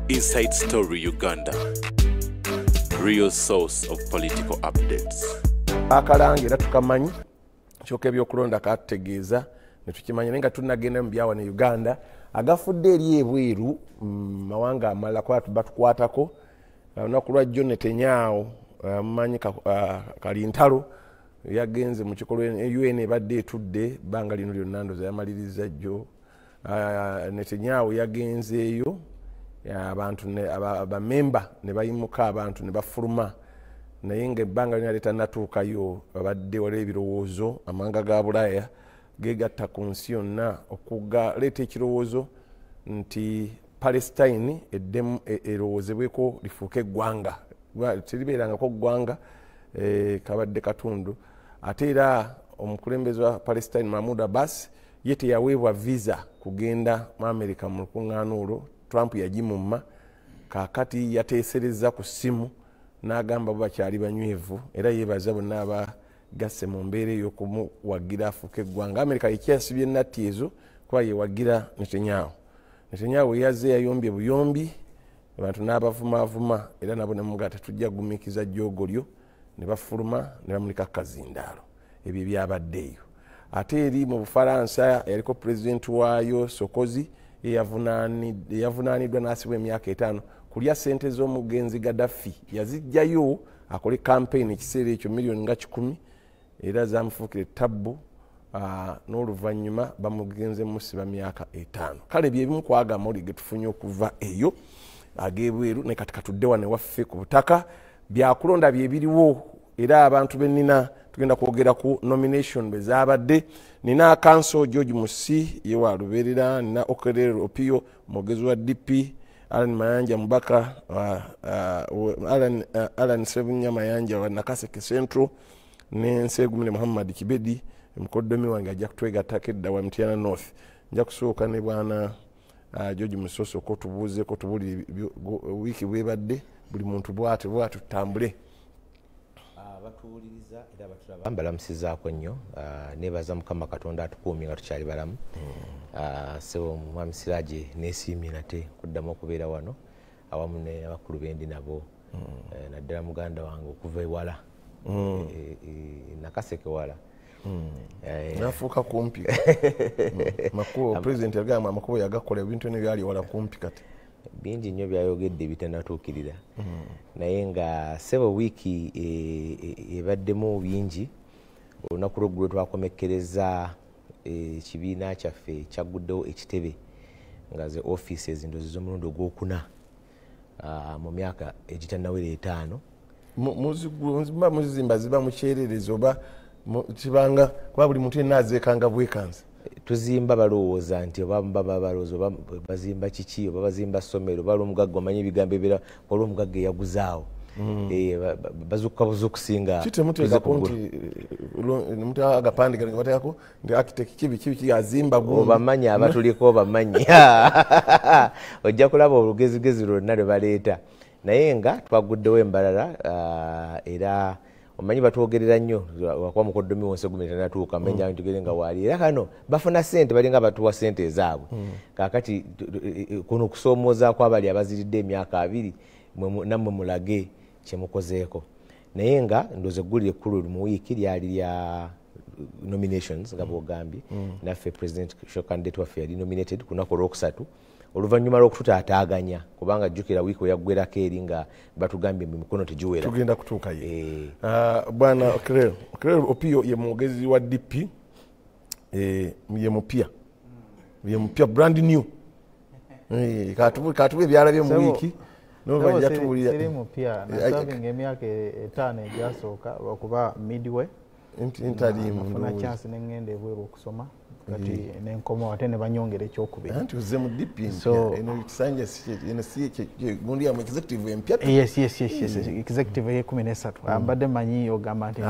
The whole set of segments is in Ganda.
Inside Story Uganda, real source of political updates. Akalangira tukamanyi kyoka ebyokulonda katutegeeza ne tukimanya nenga tunagenda mu byawa ne Uganda agafudde eri ebweru mawanga amala kwa batukwatako olunaku lwa John Netanyahu mumanyi kalintalo yagenze mu kikolo UN ebadde etudde banga lino lyonna ndoza yamaliriza jjo Netanyahu yagenzeeyo abantu abamemba ne bayimuka abantu ne bafuluma naye ng'ebbanga lino yali tannatuukayo babadde waliwo ebirowoozo amawanga ga Bulaaya geegatta ku nsi yonna okugaleeta ekirowoozo nti Palestine eddemu erowoozebweko lifuuke eggwanga teribeerangako ggwanga kabadde katundu ate era omukulembeze wa Palestine Mahmoud Abbas ye teyaweebwa visa kugenda mu America mu lukuŋŋaana olwo Trump yagimumma kaakati yateesereza ku ssimu n'agamba bo bakyali banywevu era yeebaza bonna abagasse mu mbeera ey'okumuwagira afuuke eggwanga America yekyasibye ennatti ezo kuba yewagira Netanyahu yazze yayombye buyombi abantu n'abavumaavuma era nabo nemugaa tetujja kugumiikiza jjoogolyo ne bafuluma ne bamulika kazindaalo ebyo byabaddeeyo ate eri mu Bufalansa yaliko pulezidenti waayo Sokozi yavunaaniddwa n'asibwa emyaka 5 kulya ssente z'omugenzi Gaddafi yazijjayo akole campaign ekiseera ekyo miliyoni nga 10 era zamufuukira ettabbu n'oluvannyuma bamugenze musiba myaka 5 kale byebimu kwagamba oli getufunye okuva eyo agebweru ne kati katudde wane waffe ku butaka byakulonda byebiriwo era abantu bennina tugenda kwogera ku nomination bezabadde nina council George Musi yewa luberera nina Okello Opio mwogezi wa DP Alan Mayanja mubaka Alan Sebunya Mayanja wa Nakaseke Central Nsegumile Muhammad Kibedi mukoddomi wange ajja kutwegattako edda wa Mtiana North nja kusooka ne bwana George Musoso ko tubuuze ko tubuli wiki bwebadde buli muntu bwate tutambule batuwuliriza era batulaba mbalamusizaako nnyo nebaza Mukama Katonda atukuumye nga tukyali balamu so Mwami Siraje neesiimye nate kuddamu okubeera wano awamu n'abakulu bendi nabo naddala muganda wange okuva ewala Nakaseke wala nafuuka kumpi makubo president yagamba amakubo yagakola ebintu nebyali wala kumpi kati bingi nnyo byayogedde bitannatuukirira naye nga sebo wiiki ebaddemu bingi olunaku lw'eggulo twakomekkereza ekibiina kyaffe kyaguddewo ekitebe nga ze offices ndozi z'omulundi ogwokuna mu myaka egitannawera 5 muzizimba ziba mukyererezi oba kibanga kuba buli muntu yenna azeekanga bwekanze tuzimba balowooza nti oba balowooza oba bazimba kiki oba bazimba ssomero oba olw'omugagga omanyi ebigambo ebira olw'omugagga eyaguzaawo bazukka okusinga kitemuteekako nti mutu agapande nga bateekako nti architect kibi azimba obamanyi abatuliko obamanyi ojja kulaba olugezigezi lwonna lwe baleeta naye nga twaguddewo embalala era omanyi batwogerera nnyo wakuba mukoddomi wonse gumira natuuka menya ntugere nga waali era kano bafuna ssente balinga batuwa ssente ezaabwe kaakati kuno okusoomoozaako abali abaziridde emyaka 2 nammwe mulage kyemukozeeko naye nga ndooza eggulire ekkulu mu wiiki lyali lya nominations nga bwogambye naffe president candidate waffe yali nominated ku lunaku olwokusatu oluvannyuma lw'okututaataaganya kubanga jjukira wiiki weyaggwerako eri nga batugambye emikono tegiwera tugenda kutuukayo bwana Okello Opio ye mwogezi wa DP ye mupya brand new katuwe ebyala bye mu wiiki n'obajja tuwulira siri mupya nasabinga emyaka 5 egyasooka okuba midway nfuna chance nengenda ebweru okusoma kati nenkoma ate ne banyongera ekyokubiri anti uzze mu DP eno kisanja gundi ya executive empya yes executive ye 13 ambadde manyi ogamba nti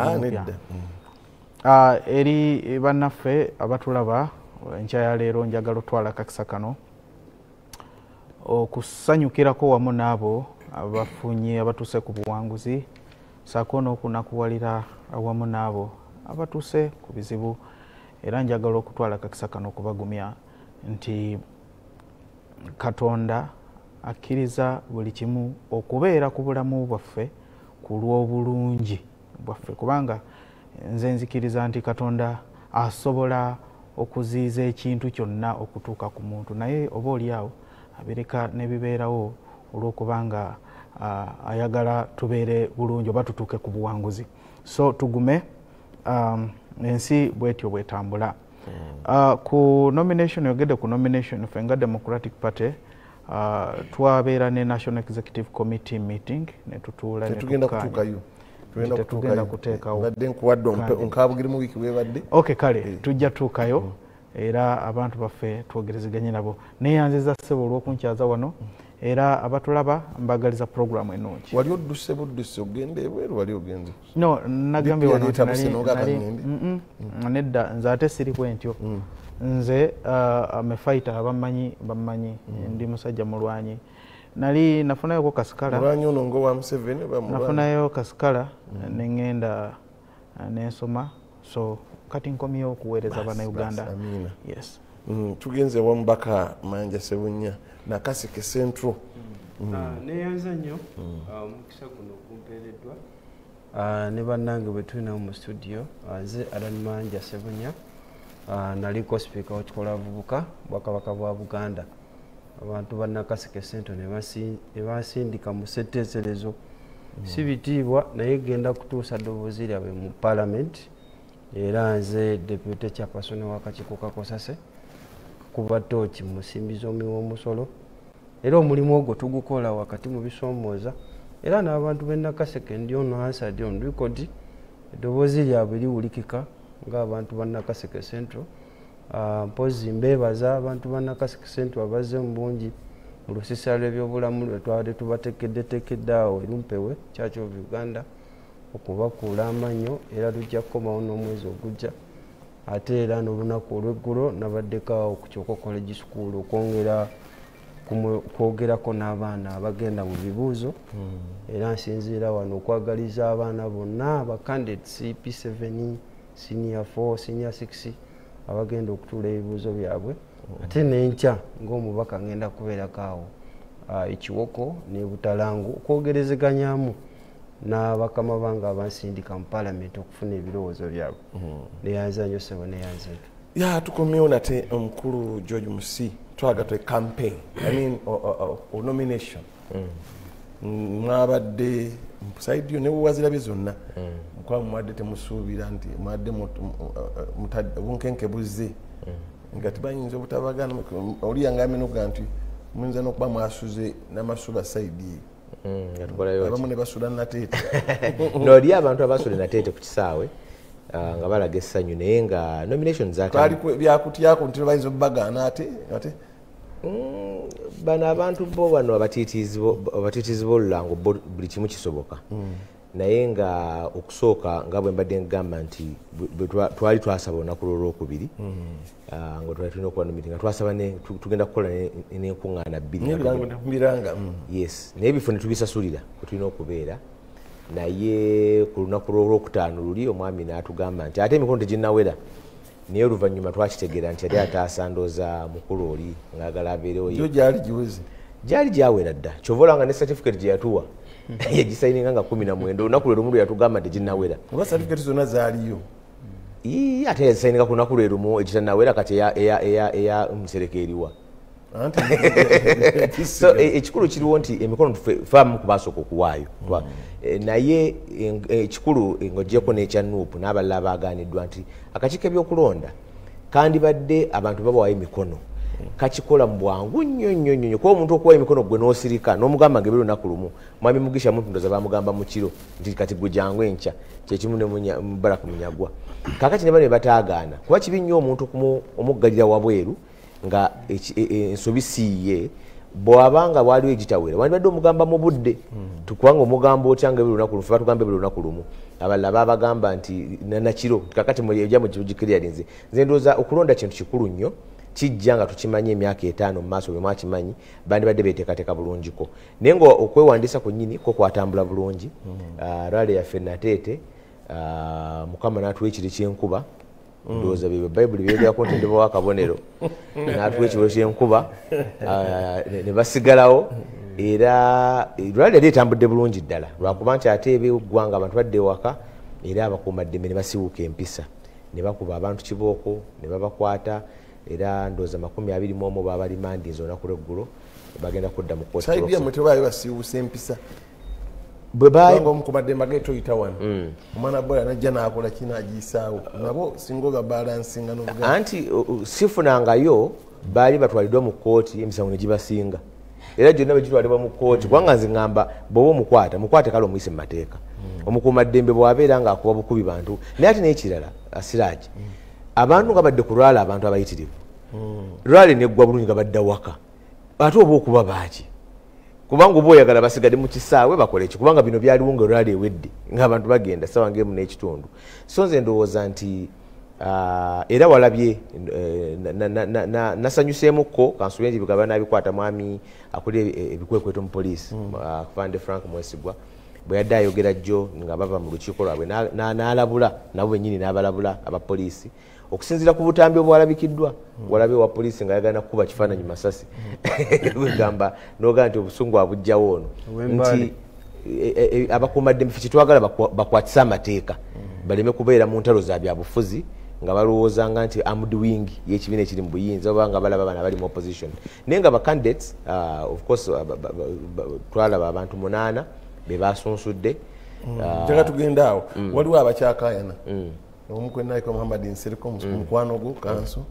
eri bannaffe abatulaba enkya ya leero njagala otwala kakisa kano okusanyukirako wamu n'abo abafunye abatuuse ku buwanguzi saako n'okunakuwalira awamu n'abo abatuuse ku bizibu era njagala okutwala kakisa kano okubagumya nti Katonda akkiriza buli kimu okubeera ku bulamu bwaffe ku lw'obulungi bwaffe, kubanga nze nzikiriza nti Katonda asobola okuziiza ekintu kyonna okutuuka ku muntu, naye oba oliawo abireka ne bibeerawo olw'okubanga ayagala tubeere bulungi oba tutuuke ku buwanguzi. So tugume ensi bwetyo bwetambula. Ku nomination, yogedde ku nomination, fenga Democratic Party twabeera ne National Executive Committee meeting ne tutuula ne tukayo tetugenda kuteekawo badde nkuwadde onkabugire mu wiiki webadde. Okay, kale tujja tuukayo era abantu baffe twogerezeganye nabo. Neyanziza ssebo olw'okunkyaza wano era abatulaba mbagaliza programu ennungi. Wali odduse budduse ogende ebweru wali ogenze? No, nagambye wano nedda nze ate siri bwentyo. Nze amefighter abammanyi bammanyi ndi musajja mulwanyi. Nali nafunayo kasikala. Mulwanyi ono ngo wa Museveni oba mulwanyi? Nafunayo kasikala nengenda nensoma, so kati nkomyewo okuweereza bana Uganda. Yes. Tugenze wambaka Manja Sebunya na Kasike Central. Neyanza nnyo omukisa guno okumpeereddwa ne bannange bwe tulina mu studio. Nze Alan Manja Sebunya naliko speaker w'ekikola abavubuka Bwakabaka bwa Buganda. Abantu banna Kasike Central ne basindika mu ssetteeserezo si bitiibwa naye genda kutuusa ddoboozi lyabwe mu Parliament. Era nze deputy chairperson w'akakiiko ka Kosase kuba ttooki mu nsimbi z'omuwoomusolo, era omulimu ogwo tugukola wakati mu bisoomooza, era n'abantu b'e Nakaseke ndi ono answered on record, eddoboozi lyabwe liwulikika ng'abantu ba Nakaseke Central. Mpozi mbeebaza abantu ba Nakaseke Central abazze mu bungi mu lusisa lw'ebyobulamu lwe twali tubatekeddetekedde awo erumpewe Church of Uganda okubakuula amannyo, era tujja kukomawo n'omwezi ogujja. Ate era n'olunaku olw'eggulo nabaddeko awo ku Kyoko College School okwogerako n'abaana abagenda mu bibuuzo. Era nsinziira wano okwagaliza abaana bonna aba candidates P7, senior 4, senior 6 abagenda okutuula ebibuuzo byabwe. Ate n'enkya ng'omubaka ngenda kubeerako awo ekiwoko ne Butalangu okwogerezeganyaamu n'abakama bange abansindika mu Parliament okufuna ebirowoozo byabwe. Neyanza nnyo ssebo, neyanza. Tukomyewo nate omukulu George Musi twagatoe campaign, I mean nomination. Mwabadde side yo ne wazirabye zonna mukwa mwadde temusuubira nti mwadde bunkenke buzze nga tibayinza obutabagana oli yange amenoga nti muyinza n'okuba mwasuze n'amasuba side abamu ne basula nateete noli abantu abasula nateete ku kisaawe nga balaga essanyu naye nga nomination byakutyako nti bayinza obubagaana ate bano abantu bo bano abatiitiizi b'olulango buli kimu kisoboka, naye nga okusooka nga bwe mbadde ngamba nti twali twasaba olunaku lw'olwokubiri nga twali tulina okuba nomiti nga twasaba tugenda kukola n'enkuŋŋaana 2. Yes, naye ebifo ne tubisasulira kwe tulina okubeera, naye ku lunaku lw'olwokutaano luli omwami n'atugamba nti ate emikono teginnawera, naye oluvannyuma twakitegeera nti yali ataasa ndooza mukulu oli ng'agala abeerewo gyali gyawera dda. Kyova olanga ne certificate gye yatuwa yagisayininga nga 19 olunaku lwe lumu lwe yatugamba teginnawera. Oba certificate zonna zaaliyo ate yazisayininga ku lunaku lwe lumu egitanawera kati eya musereka eriwa. So ekikulu kiriwo nti emikono tufaamu kubasooka okuwaayo, naye ekikulu ng'oggyeko n'ekya Nuupu n'abalala abaaganiddwa nti akakiiko ebyokulonda kandibadde abantu babawaayo emikono kakikola mu bwangu nnyo kuba omuntu okuwa emikono gwe n'osirika n'omugamba ng'ebiri lunaku lumu. Mwami Mugisha muntu ndoza bamugamba mu kiro nti kati gwe jangu enkya kyekimu ne Mubarak Munyagwa. Kaakati ne bano ne bataagaana kuba kibi nnyo omuntu omuggalira wabweru nga ensobi siiye bw'abanga bwaliwo egitawera wandibadde omugamba mu budde tukubanga omugambo otya nga ebiri lunaku lumu, fe batugamba ebiri lunaku lumu. Abalala babagamba nti nakiro kakati ejja mu gikiriyalinze. Nze ndowooza okulonda kintu kikulu nnyo, kijja nga tukimanyi emyaka 5 mu maaso bwe mwakimanyi bandibadde beeteekateeka bulungiko, naye nga okwewandiisa ku nnyini ko kwatambula bulungi. Rwale yaffe nateete Mukama n'atuwa ekiri ky'enkuba ndowooza bye bayibuli byegerako nti ndibawo akabonero n'atuwa ekibolo ky'enkuba ne basigalawo era lwali yali etambudde bulungi ddala lwakuba nti ate eby'eggwanga abantu badde ewaka era abakuumaddembe ne basibuuka empisa ne bakuba abantu kibooko ne babakwata era ndowooza 21 baba limandinze olunaku lw'eggulo bagenda kudda mu kooti saibiyamwe tebaali basiiwuusa empisa bwe omukubaddembe ageetoyita wano omwana bola najja n'akola kinagiyisaawo nabo singa oba balansinga anti sifunangayo baali batwaliddwa mu kooti emisango ne gibasinga era gyonna bwe gitwalibwa mu kooti kubanga nze ŋŋamba bw'oba mukwate kale omuyise mu mateeka omukuumaddembe bw'abeera ng'akuba bukubi bantu naye ate n'ekirala asiraaki abantu nga badde ku lwala abantu abayitirivu lwala neggwa bulungi nga badda waka ate oba okuba baaki kubanga oba oyagala basigadde mu kisaawe bakole ki kubanga bino byaliwo nga olwala ewedde ng'abantu bagenda sawa ng'emu n'ekitundu so nze ndowooza nti era walabye nasanyuseemukko kansulenji bigaba nabikwata mwami akuli ebikwekweto mu poliisi Afande Frank Mwesigwa bwe yadde ayogera jjo nga bava mu lukiiko lwabwe n'alabula nabo bennyini n'abalabula abapoliisi okusinziira ku butambi obwalabikiddwa walabe wa poliisi nga yagana kuba kifaananyi masasi wegamba n'ogamba nti obusungu abujjawo ono nti abakuumaddembe ffe kitwagala bakwatise amateeka baleme kubeera mu ntalo za byabufuzi nga balowoozanga nti armed wing y'ekibiina ekiri mu buyinza oba nga balaba bana bali mu opposition naye nga bacandidates of course twalaba abantu 8 be basunsudde jaga tugenda awo waliwo abakyakayana omukwenaiko Muhammad Nsereko mukwano gwo kanso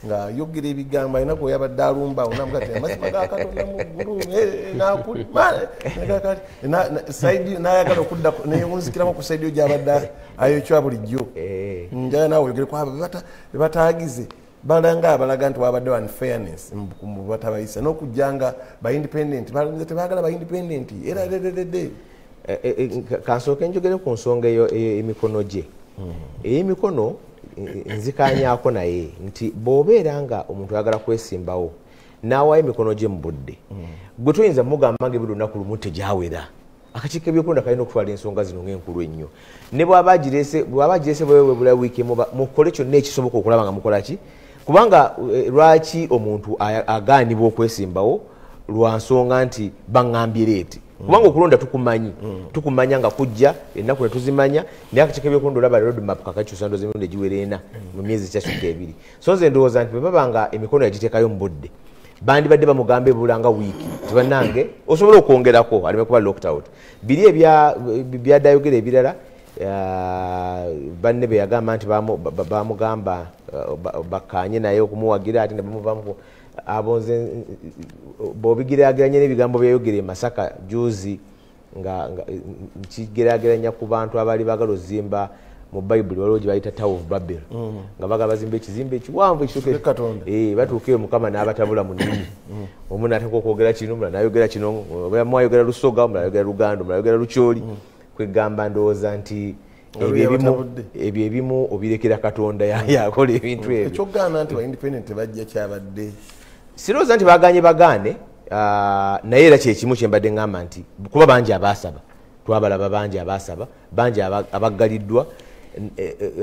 nga yogera ebigambo alina kweyabadde alumba onamugati amazima ga Katonda mu ggulu n'ayagala okudda neyewunzikiramu ku saidi yo gyabadde ayokya bulijjo njala naawe oyogere ku abo bebataagize balanga abalaga nti wabadde unfairness mu batabayisa n'okujjanga ba-independent balunze tebaagala ba-independent era dededede kansooka enjogere ku nsonga eyo emikono gye ey'emikono nzikanyako naye nti bw'obeera nga omuntu ayagala kwesimbawo n'awaayo emikono gye mu budde gwe toyinza mugamba nga ebiri olunaku lumu tegyawera akakiiko ebyokulonda kalina okutwala ensonga zino ng'enkulu ennyo ne bw'aba girese bwebula wiiki mukole kyonna ekisoboka okulaba nga mukola ki kubanga lwaki omuntu agaanibwa okwesimbawo lwa nsonga nti baŋŋambye leeti kubanga okulonda tukumanya nga kujja ennaku netuzimanya naye akakiiko ebyokulonda olaba roadmap kakakyusa ndowooza emirundi egiwera 4 mu myezi ekyasukka 2 so nze ndowooza nti bwe baba nga emikono yagiteekayo mu budde bandibadde bamugamba ebulanga wiiki tibannange osobola okwongerako aleme kuba locked out biri ebyadayogera ebirala banne be yagamba nti bamugamba bakkaanye naye okumuwagira ate ne bamuvamu abonze bw'obigerageranya n'ebigambo byayogera e Masaka juzi nga kigerageranya ku bantu abaali baagala ozimba mu Bayibuli waliwo gye bayita Tower of Babel nga baagala bazimba ekizimbe ekiwanvu batuuka eyo Mukama n'abatabula mu nnimi omu n'ateeka okwogera kino omulala n'ayogera kino omu ayogera Lusoga omulala ayogera Luganda omulala ayogera Lukyoli kwegamba ndowooza nti ebyo ebimu obirekera Katonda yakola ebintu ebyo ekyogaana nti ba-independent bajja kyabadde sirowooza nti bagaane naye era kyekimu kyembadde ŋŋamba nti kuba bangi abaasaba twabalaba bangi abaasaba bangi abaggaliddwa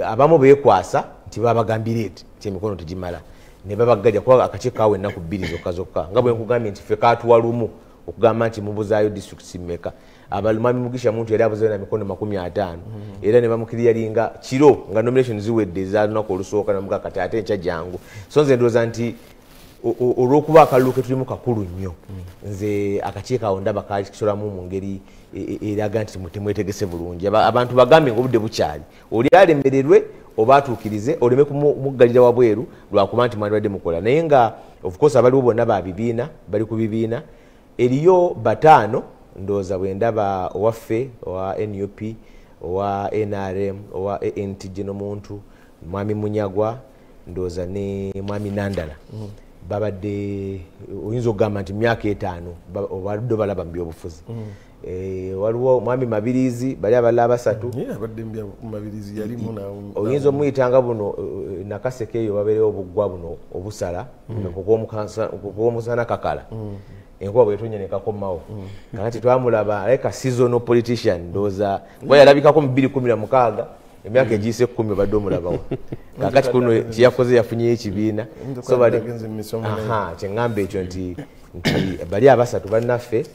abamu beekwasa nti babagambire eti kyemikono tegimala ne babaggalya kuba akakiiko kaawe ennaku 2 zokka nga bwe nkugambye nti ffe kaatuwa lumu okugamba nti mubuzaayo disitulikiti mmeka abalumami Mugisha muntu yali abuzeeyo na mikono 50 era ne bamukiriyalinga kiro nga nomination ziwedde za lunaku olusooka namuga kati ate nkya jangu so nze ndowooza nti olw'okuba akalulu ke tulimu kakulu nnyo nze akakiiko awo ndaba kakisolamu mu ngeri eraga nti temwetegese bulungi abantu bagambe ngaobudde bukyali oli alemererwe oba atuukirize oleme kumuggalira wabweru lwakuba nti mwandibadde mukola naye nga of course abaliwo bonna ba bibiina bali ku bibiina eriyo 5 ndowooza bwe ndaba owaffe owa NUP owa NRM owa ANT gye n'omuntu mwami Munyagwa ndowooza ne mwami Nandala babadde oyinza okugamba nti myaka 5 obadde balaba mu byobufuzi waliwo mwami Mabirizi bali abalala 3 oyinza omuyitanga buno Nakaseke eyo babeerewo obuggwa buno obusala okwomusana kakala enkuba bwetonya nekakomawo kakati twamulaba like a seasonal politician ndowooza kuba yalabikako mu 2016 emyaka egiyise 10 obadde omulabawo kakati kuno kyeyakoze yafunyeyo ekibiina so bali kyeŋŋamba ekyo nti bali abasatu bannaffe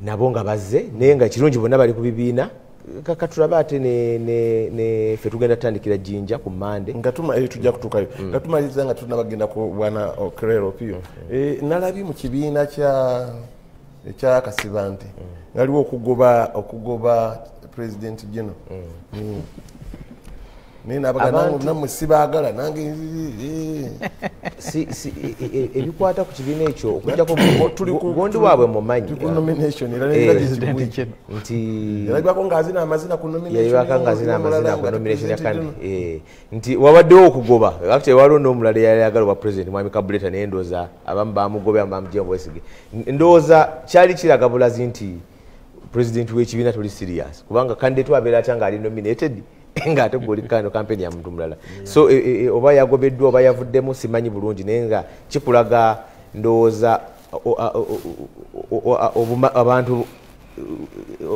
nabo nga bazze naye nga kirungi bonna bali ku bibiina katulaba ate ne ffe tugenda tutandikira Jinja ku Mande nga tujja kutuukayo nga tumaliriza nga tunabagenda ku bwana Okrero Pio nalabye mu kibiina ekya Kasibante ngaliwo okugoba president General naye nabaga namwe sibaagala nange ebikwata ku kibiina ekyo okujjako gondi waabwe mumanyi nti yalabako ng'azina amazina ku nomination kandi nti wabaddewo okugoba actually waliwo n'omulala eyayagala obwa president Mwami Kabuleta naye ndowooza abamu bamugobe amamujembo Bwesigye ndowooza kyali kiraga bulazi nti president w'ekibiina tuli serious kubanga candidate abeera atya ng'ali nominated ng'ate gwolikano kampeni ya muntu mulala so oba yagobeddwa oba yavuddemu simanyi bulungi naye nga kikulaga ndowooza abantu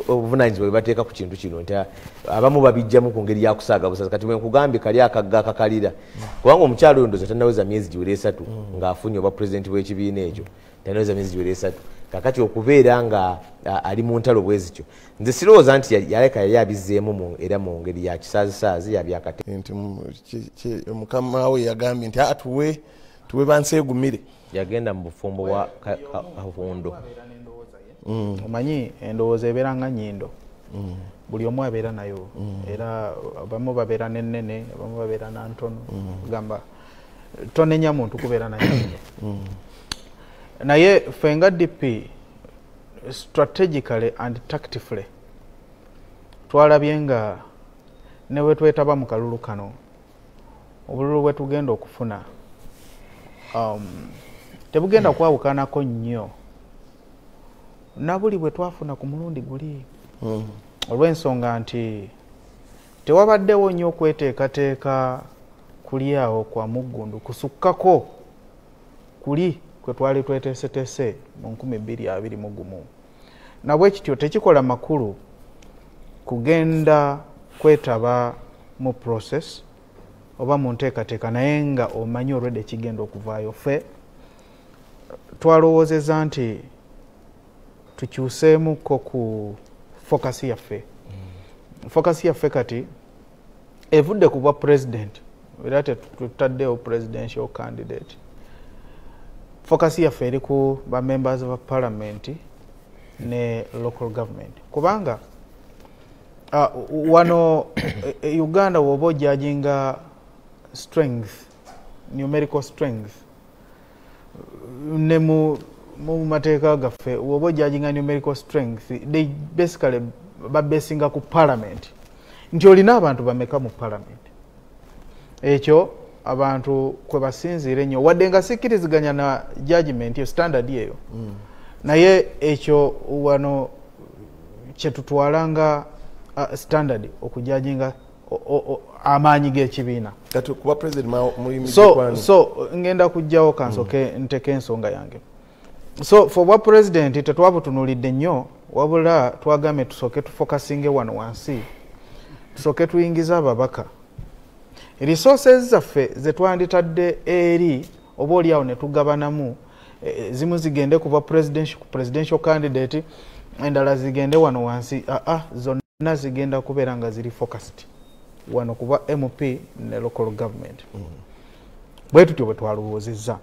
obuvunanyizibwa bwe bateeka ku kintu kino nti abamu babijjamu ku ngeri yakusaaga busaza kati bwenkugambye kali akagga akakalira kubanga omukyalo oyo ndowooza tannaweza myezi giwera 3 ng'afunye obwa pulezidenti w'ekibiina ekyo tannaweza myezi giwera 3 kakati okubeera nga ali mu ntalo bwezityo nze sirowooza nti yaleka yali abizzeemu era mu ngeri ya kisaazisaazi yabyakate nti mukama we yagambye nti tuwe banseegumire yagenda mu bufumbo bwa Kahundo omanyi endowooza ebeera nga nnyindo buli omu abeera nayo era abamu babeera n'ennene abamu babeera na ntono gamba tonenya muntu kubeera nayo naye ffe nga DP strategically and tactically twalabye nga ne we twetaba mu kalulu kano obululu bwe tugenda okufuna tebugenda kwawukanako nnyo nabuli bwe twafuna ku mulundi guli olw'ensonga nti tewabaddewo nnyo okweteekateeka kuli awo kwa muggundu kusukkako kuli kwe twali tweteeseteese mu 2021 nabwe kityo tekikola makulu kugenda kwetaba mu process oba mu nteekateeka naye nga omanyi olwedde kigenda okuvaayo ffe twalowoozezza nti tukyuseemuko ku focus yaffe focus yaffe kati evudde ku bwa president era tetutaddewo presidential candidate focus yaffe eri ku ba members of parliament ne local government kubanga wano Uganda woba ojjajinga strength numerical strength ne mu mateeka gaffe woba ojjajinga numerical strength they basically babesinga ku parliament nti olina abantu bameka mu parliament ekyo abantu kwe basinziire nnyo wadde nga sikkiriziganya na judgment yo standard yeyo naye ekyo wano kyetutwalanga standard okujajinga amaanyi g'ekibiina kati kuba president mulimi so ngenda kujjawo kansoke nteke ensonga yange so for bwa president tetwabutunulidde nnyo wabula twagambye tusooke tufokasinge wano wansi tusooke tuyingiza ababaka resources zaffe zetwanditadde eri oba oliawo ne tugabanamu zimu zigende kuba presidential candidate endala zigende wano wansi zonna zigenda kubeera nga ziri focused wano kuba MP ne local government bwe tutyo bwe twalowoozezza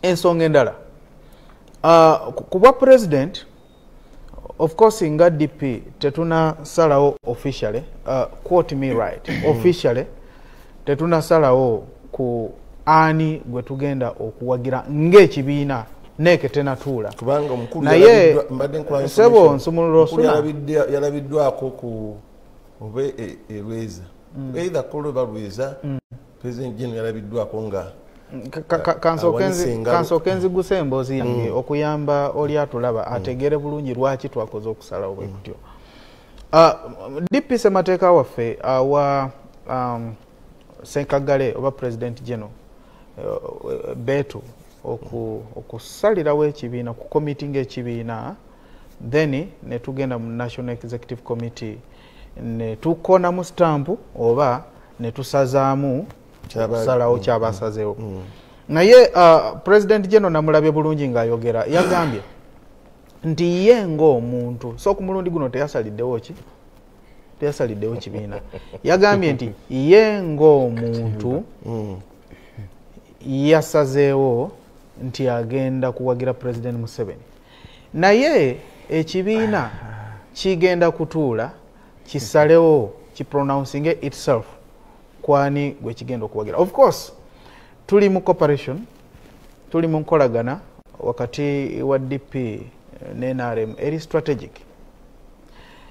ensonga endala kuba president of course nga DP tetuna salawo officially quote me right officially tetuna salawo ku ani gwe tugenda okuwagira ng'ekibiina neeke tenatuula kubanga omukulu naye sebo nsumulula yalabiddwako ku oba Lweza either kolo balweza president General yalabiddwako nga kansooke nziguse emboozi yange okuyamba oli atulaba ategere bulungi lwaki twakoze okusalawo bwe kutyo DP Ssemateeka waffe awa Ssenkagale oba president General beetu okusalirawo ekibiina ku committee ng'ekibiina then ne tugenda mu National Executive Committee ne tukona mu stamp oba ne tusazaamu kusalawo kyabasazeewo. Naye President General namulabye bulungi ng'ayogera yagambye nti ye ng'omuntu so ku mulundi guno teyasaliddewo kibiina yagambye nti ye ng'omuntu yasazeewo nti agenda kuwagira President Museveni naye ekibiina kigenda kutuula kisalewo kipronouncing itself kwani gwe kigenda okuwagira. Of course tuli mu cooperation tuli mu nkolagana wakati wa DP ne NRM eri strategic.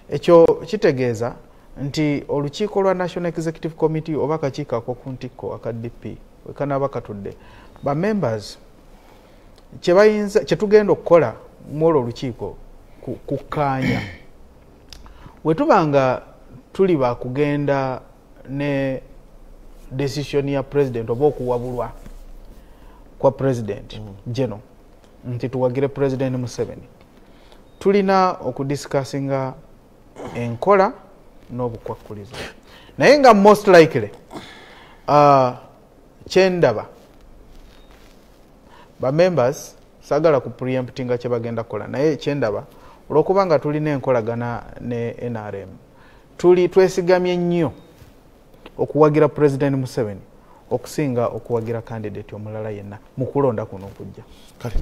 Ekyo kitegeeza nti olukiiko lwa National Executive Committee oba akakiiko ak'oku ntikko aka DP wekanaba katudde ba members kyetugenda okukola mwolwo olukiiko kukkaanya wetubanga tuli bakugenda ne decision ya president oba okuwabulwa kwa president General nti tuwagire President Museveni tulina okudiscussinga enkola n'obukwakkulizo naye nga most likely kyendaba ba members sagala ku preemptinga kye bagenda kola naye kyendaba olwokuba nga tulina enkolagana ne NRM twesigamye nnyo okuwagira President Museveni okusinga okuwagira candidate omulala yenna mu kulonda kuno okujja. Kati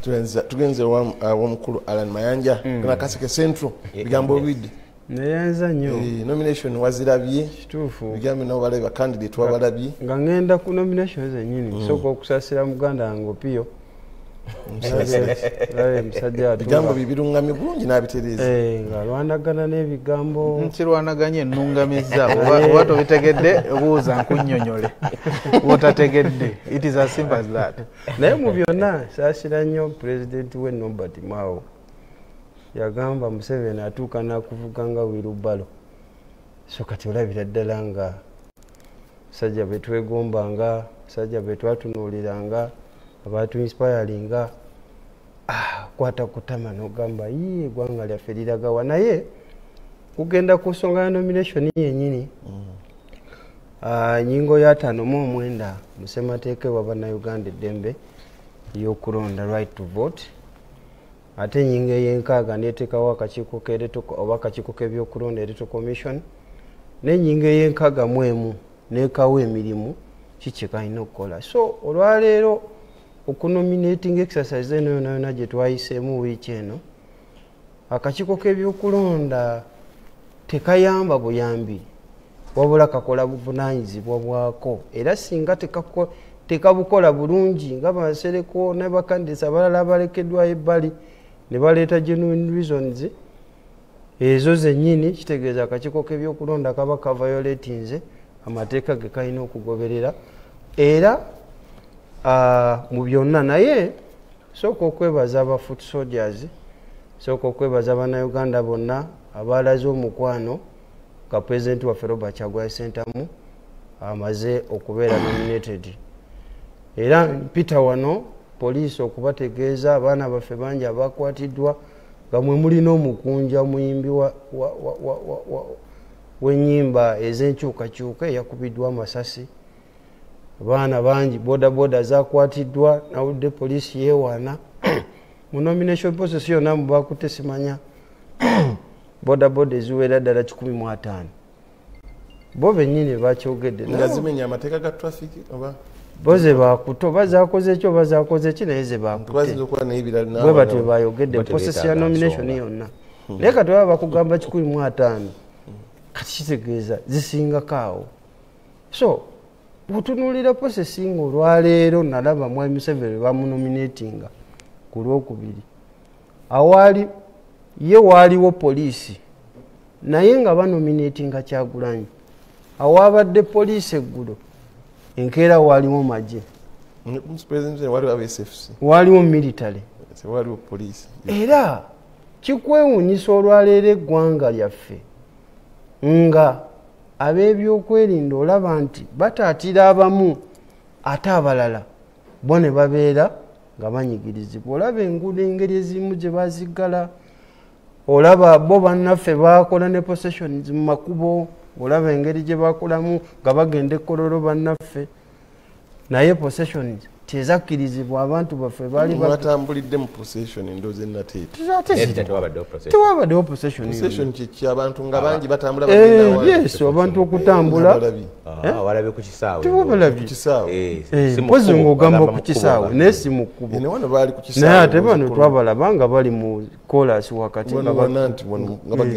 tugenze w'omukulu Alan Mayanja kana Kaseke Central bigambo bidde neyanza nnyo nomination wazirabye kituufu bigambo nabo balaba candidate wabalabye nga ngenda ku nomination zennyini sooka okusasira muganda wange Opiyo bigambo bibirungamye bulungi n'abitereeza nga lwanagana n'ebigambo nkirwanaganye ennungamiza oba tobitegedde buuza nkunnyonnyole bwotategedde it is as simple as that. naye mu byonna saasira nnyo pulezidenti we Norbert Mao yagamba Museveni atuuka n'akuvuga nga wirubalo so kati olabira ddala nga sajja betwegombanga sajja betwatunuuliranga abantu inspiringa kwata kutama n'ogamba ye eggwanga lyaffe liragawa naye kugenda ku nsonga ya nomination yennyini nyingo ya 5 mu ssemateeka wa bannayuganda eddembe y'okulonda right to vote ate nyingo ey'enkaaga neteekawo akakiiko oba akakiiko k'ebyokulonda electoral commission n'enyingo ey'enkaaga mu emu neekawo emirimu kiki kalina okukola so olwaleero okunominating exercise eno yona gye twayiseemu wiiki eno akakiiko k'ebyokulonda tekayamba buyambi wabula kakola buvunaanyizibwa bwako era singa tekabukola bulungi nga basereko ne bakandisa abalala abalekeddwayo ebbali ne baleeta genuine reasons ezo zennyini kitegeeza akakiiko k'ebyokulonda kaba kavayoletinze amateeka ge kalina okugoberera era mu byonna naye sooka okwebaza aba foot soldiers sooka okwebaza abannayuganda bonna abaalaze omukwano ka pulezidenti waffe Robert Kyagulanyi Ssentamu amaze okubeera nominated era mpita wano poliisi okubategeeza abaana baffe bangi abakwatiddwa nga mwe mulina omukunja omuyimbi w'ennyimba ez'enkyukakyuka eyakubiddwa amasasi abaana bangi bodaboda zakwatiddwa nawudde poliisi yeewaana mu nomination process yonna mubakutte simanya bodaboda eziwera ddala 15 bo bennyini bakyogedde nga zimenya amateeka ga traffic oba boze bakuto bazakoze ekyo bazakoze ki naye ze bakutte bwe batyo bayogedde process ya nomination yonna naye kati baba bakugamba 15 kati kitegeeza zisingakaawo so butunuulira processing olwaleero nalaba Mwai Museveni bamunominatinga ku Lwokubiri awaali ye waaliwo poliisi naye nga banominatinga Kyagulanyi awaabadde poliisi eggulo enkeera waaliwo magye waaliwo military era kikwewuunyisa olwaleero eggwanga lyaffe nga ab'ebyokwerinda olaba nti bataatira abamu ate abalala bo ne babeera nga banyigirizibwa olaba enguudo engeri ezimu gye baziggala olaba bo bannaffe bakola ne possessions mu makubo olaba engeri gye bakolamu nga bagenda ekkololo bannaffe naye possessions tezakkirizibwa abantu baffe baali batambulidde mu possession endoozi ennateeti tewabaddewo possession kiki abantu nga bangi batambula yes abantu okutambula walabe ku kisaawe mpozi ng'ogamba ku kisaawe naye si mu kkubo naye ate bano twabalaba nga bali mu kolasi wakati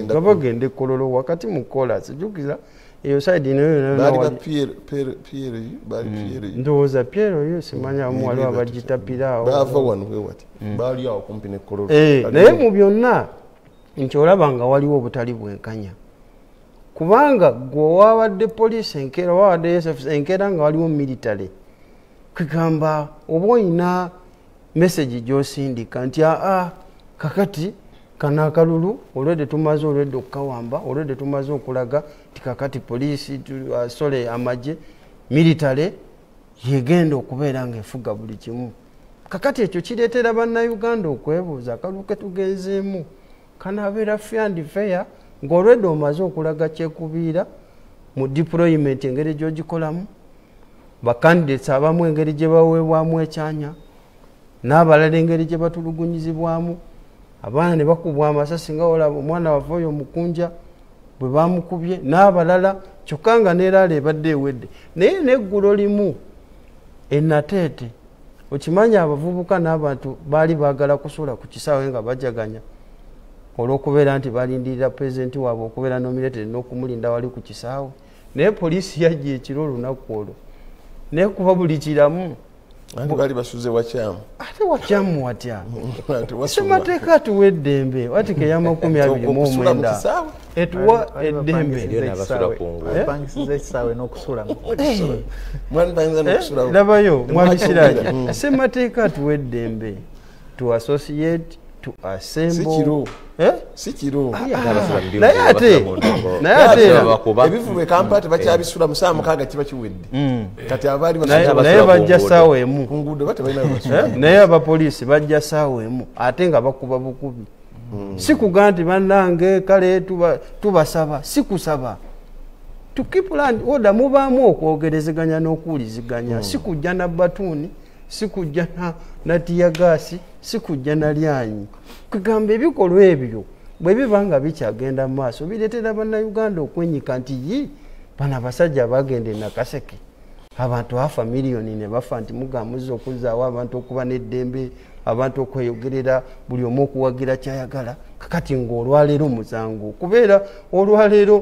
nga bagenda ekkololo wakati mu kolasi jjukiza eyo saidi ndowooza Piero yo simanya muwali abagita piraawo naye mu byonna nti olaba nga waliwo obutali bwenkanya kubanga gwe wabadde poliisi enkeera wabadde SFC enkeera nga waliwo military kwegamba oba oyina message gy'osindika nti kakati kana akalulu olwedde tumaze olwedde okukawamba olwedde tumaze okulaga ti kakati poliisi sole amagye military yegenda okubeera nga efuga buli kimu kakati ekyo kireetera bannayuganda okwebuuza akalulu ke tugenzeemu kanaabeera fair and fair ng'olwedde omaze okulaga kyekubiira mu deployment engeri gy'ogikolamu bacandidates abamu engeri gye baweebwamu ekyanya n'abalala engeri gye batulugunyizibwamu abaana ne bakubwa amasasi nga olaba omwana wava oyo mukunja bwe bamukubye n'abalala kyokka nga neeraala ebadde ewedde naye n'eggulo limu ennateete okimanya abavubuka n'abantu baali baagala kusula ku kisaawe nga bajaganya olw'okubeera nti balindirira pulezidenti waabwe okubeera nominated n'okumulinda wali ku kisaawe naye poliisi yajja ekiro olunaku olwo naye kuba buli kiramu bali basuze wakyamu ate wakyamu watya semateeka atuwa eddembe watika eya29 etuwa eddembe labayo mwami Siraaji semateeka atuwa eddembe to associate to assemble sikiro naye ate ebivuba ekampa tebakyabisula musaawa 6 kiba kiwedde kati abaali naye bajja ssaawa emu ku nguudo batebalina naye abapoliisi bajja ssaawa emu ate nga bakuba bukubi si kugaa nti bannange kale tubasaba si kusaba to keep land order mubaamu okwogerezeganya n'okuwuliziganya si kujja na batuuni si kujja na tiyagaasi si kujja na lyanyi kugamba ebikolwa ebyo bwe biba nga bikyagenda mu maaso bireetera bannayuganda okwenyika nti bano abasajja bagenda Nakaseke abantu afa miliyoni ne bafa nti mugamuza okuzzaawo abantu okuba n'eddembe abantu okweyogerera buli omu okuwagira kyayagala kakati ng'olwaleero musango kubeera olwaleero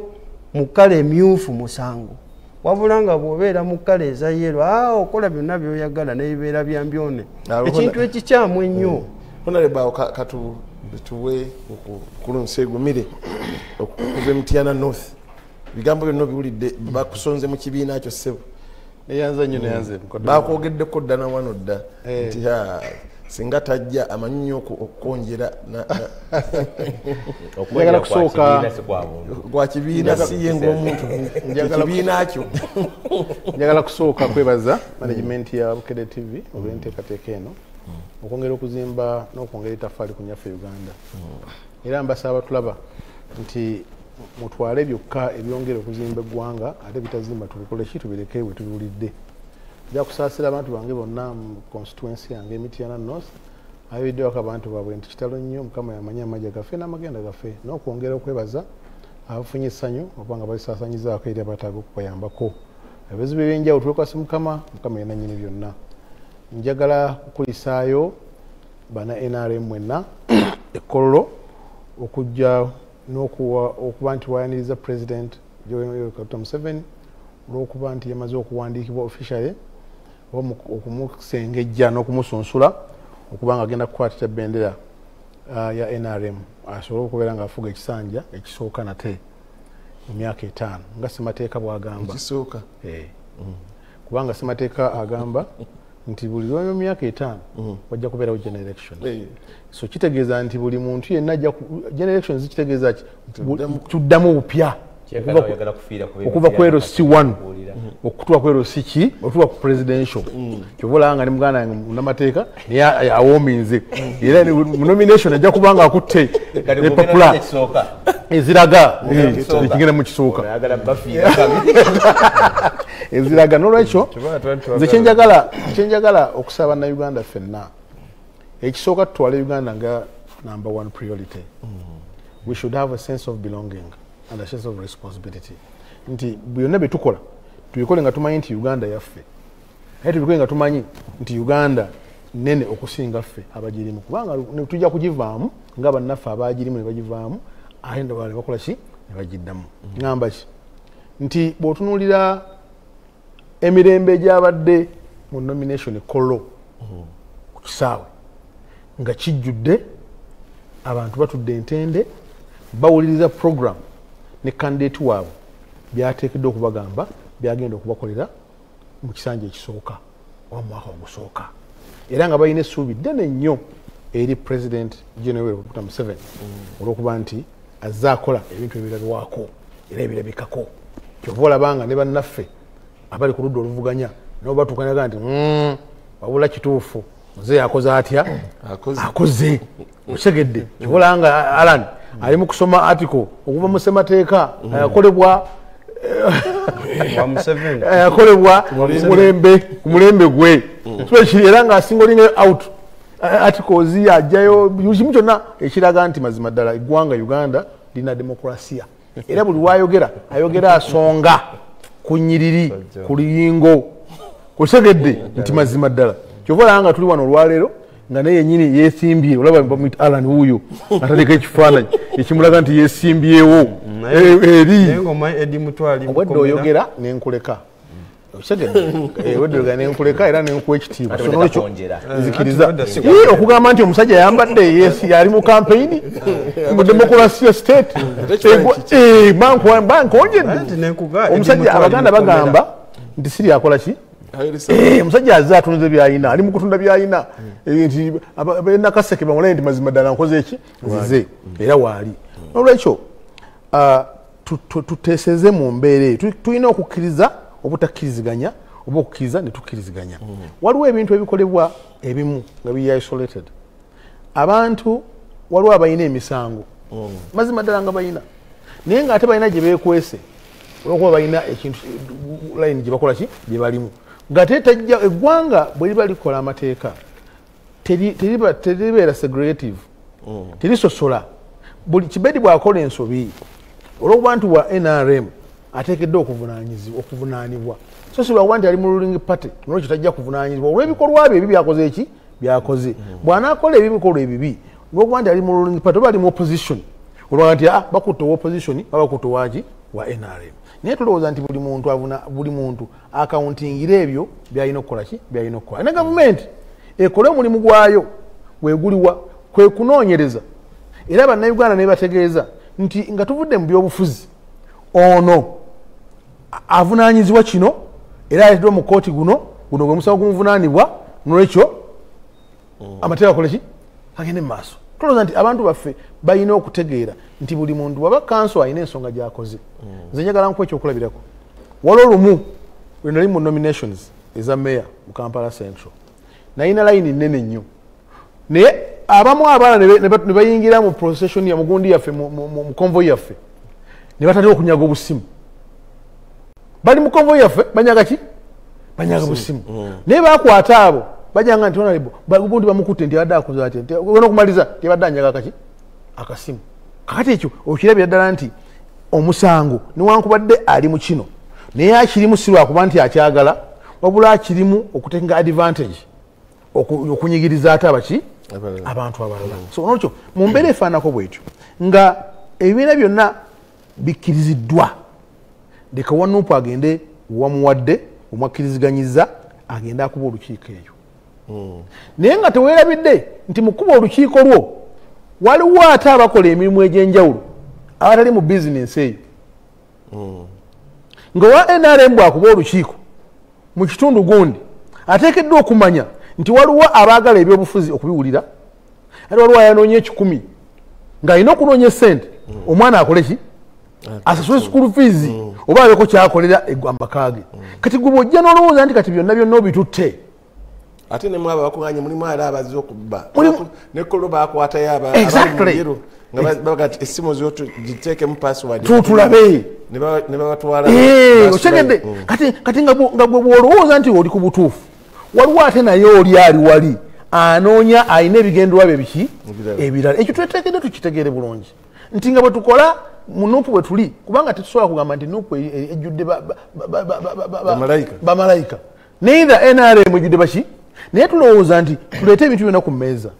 mu kkala emyufu musango wabula nga bw'obeera mu kkala eza yero okola byonna by'oyagala nebibeera byambyone ekintu ekikyamu ennyo honorable katuwe kulunseegumire okuva Mityana North bigambo byonna biwulidde bakusonze mu kibiina kyo ssebo neyanza nnyo neyanze bakwogeddeko dda na wano dda nti singa tajja amanyi okukonjera njagala kusooka gwa kibiina siye ng'omuntu kibiina kyo njagala kusooka kwebaza management ya Bukedde TV olw'enteekateeka eno okwongera okuzimba n'okwongera ettaffaali ku nnyaffe Uganda era mbasaba tulaba nti mutwale byokka ebyongera okuzimba eggwanga ate bitazimba tubikole ki tubireke bwe tubiwulidde nja kusaasira abantu bange bonna mu constituency yange Mityana North abiddewako abantu baabwe nti kitalo nnyo Mukama yamanyi amagye gaffe n'amagenda gaffe n'okwongera okwebaza abafunye essanyu okubanga balisaasanyizaako eri abataaga okubayambako ebizibu ebyenjawulo twekwase Mukama yenna nnyini byonna njagala kukulisaayo bana NRM mwenna ekkololo okujja okuba nti wayaniriza President Yoweri Kaguta Museveni olw'okuba nti yamaze okuwandiikibwa officially okumusengejja n'okumusunsula okuba nga agenda kukwatira bendera ya NRM asobole okubeera ng'afuga ekisanja ekisooka nate mu myaka 5 nga Ssemateeka bw'agamba kubanga Ssemateeka agamba nti buli lwanya mu myaka 5 wajja kubeerawo general election so kitegeeza nti buli muntu yenna ajja general elections zikitegeeza ki tuddamu bupya okuva ku LC1 okutuwa kwero siki otuwa ku presidential kyobola nga ni muganda yange munamateeka naye awoominze era nomination ajja kubanga akutte epapula eziraga ekigenda mu kisooka eziraga nolwekyo nze kyenjagala okusaba bannayuganda ffenna ekisooka tutwale uganda nga number one priority. We should have a sense of belonging and a sense of responsibility. Nti byonna bye tukola tubikole nga tumanyi nti Uganda yaffe naye tubikole nga tumanyi nti Uganda nene okusinga ffe abagirimu kubanga tujja kugivaamu nga bannaffe abagirimu ne bagivaamu ate ndawala ne bakola ki ne bagiddamu ngamba ki nti bw'otunuulira emirembe egyabadde mu nomination kollo ku kisaawe nga kijjudde abantu batudde entende bawuliriza program ne candidate waabwe byateekeddwa okubagamba byagenda okubakolera mu kisanja ekisooka oba mu mwaka ogusooka era nga balina essuubi ddene nnyo eri president General Museveni olw'okuba nti azze akola ebintu ebirabibwako era ebirabikako kyova olabanga ne bannaffe abali ku ludda oluvuganya nabo batuukanaga nti wabula kituufu muzeeyi akoze atya akoze okitegedde kyova nga Alan ali mu kusoma article okuva mu ssemateeka yakolebwa ku mulembe gwe era ng'asingolinga out articles ajjayo kimu kyonna ekiraga nti mazima ddala eggwanga Uganda lina demokrasiya era buli wayogera ayogera asonga ku nnyiriri ku liyingo okitegedde nti mazima ddala kyova olaba nga tuli wano olwaleero nga naye yennyini yeesimbye olaba bamwita Alan wuuyo ataleka ekifaananyi ekimulaga nti yeesimbyewo eri obwedde oyogera nenkuleka wedde nenkuleka era nenkuwa ekitiibwa nzikiriza okugamba nti omusajja yambadde yali mu kampeyini mu demokrasia state bankonjedde omusajja abaganda bagamba nti siri akola ki omusajja azze atunze byayina ali mu kutunda byayina nti nakaseke bamulaye nti mazima ddala nkoze eki nzize era waali nolwekyo tuteeseze mu mbeera tulina okukkiriza obutakkiriziganya oba okukkiriza ne tukkiriziganya waliwo ebintu ebikolebwa ebimu nga biri isolated abantu waliwo abalina emisango mazima ddala nga balina naye ng'ate balina gye beekwese olwokuba balina ekintu layini gye bakola ki gye balimu nga tetajja eggwanga bwe liba likola amateeka teribeera segregative terisosola buli kibedi bw'akola ensobi olwokuba nti wa NRM ateekeddwa okuvunaanibwa so si lwakuba nti ali mu ruling party nolwekyo tajja kuvunaanyizibwa olw'ebikolwa bye ebi byakoze eki byakoze bw'anaakola ebibikolwa ebibi olwokuba nti ali mu ruling party oba ali mu opposition olwokuba nti bakutte owa opposition babakutte waki wa NRM naye tulowooza nti buli muntu akawuntingira ebyo byalina okukola ki byalina okukola ne gavumenti ekole omulimu gwayo weguliwa kwe kunoonyereza era bannayuganda ne bategeeza nti nga tuvudde mu byobufuzi ono avunaanyizibwa kino era aleeteddwa mu kooti guno gwe musawo gumuvunaanibwa nolwekyo amateeka akole ki agende mu maaso tulowooza nti abantu baffe balina okutegeera nti buli muntu waba kanso alina ensonga gy'akoze nze njagala nkuwa ekyokulabirako waliwo lumu lwe nali mu nominations eza meya mu Kampala Central nalina layini nnene nnyo naye abamu abaana ne bayingira mu procession ya mugundi yaffe mu convoy yaffe ne batandika okunyaga obusimu bali mu convoy yaffe banyaga ki banyaga busimu naye bakwata abo bajanga nti onalibo bagundi bamukutte nti abadde akoze ati nti okumaliza tebadde anyaga kaki akasimu kakati ekyo okirabira ddala nti omusango newankubadde ali mu kino naye akirimu si lwakuba nti akyagala wabula akirimu okutenga advantage okunyigiriza ate abaki abantu abalala so nolwekyo mu mbeera efaanako bwetyo nga ebibiina byonna bikkiriziddwa leka wanuupu agende wamuwadde omwakkiriziganyiza agende akuba olukiiko eyo naye nga teweerabidde nti mukuba olukiiko lwo waliwo ate abakola emirimu egy'enjawulo abatali mu bizinensi eyo ngaowa NRM bwakuba olukiiko mu kitundu gundi ateekeddwa okumanya nti waliwo abaagala ebyobufuzi okubiwulira ate waliwo ayanoonya 10 ng'alina okunoonya sente omwana akole ki asasule school fees oba abeko kyakolera eggwamba kaage kati gwe bw'ojja n'olowooza nti kati byonna byonna obitutte ate ne mwaba bakuganye mulimu ala abazze okubba ne kolo bakwatayo Exactly. nga bagati essimu zo giteekemu password tutulabe ne babatwala okyegedde kati nga gwe bw'olowooza nti oli ku butuufu waliwo ate naye oli ali wali anoonya alina ebigendwa bye biki ebirala ekyo tweteekedde tukitegeere bulungi nti nga bwe tukola mu nuupu bwe tuli kubanga tetusobola kugamba nti nuupu ejjudde bamalayika neither NRM ejjudde baki naye tulowooza nti tuleete ebintu byonna ku mmeeza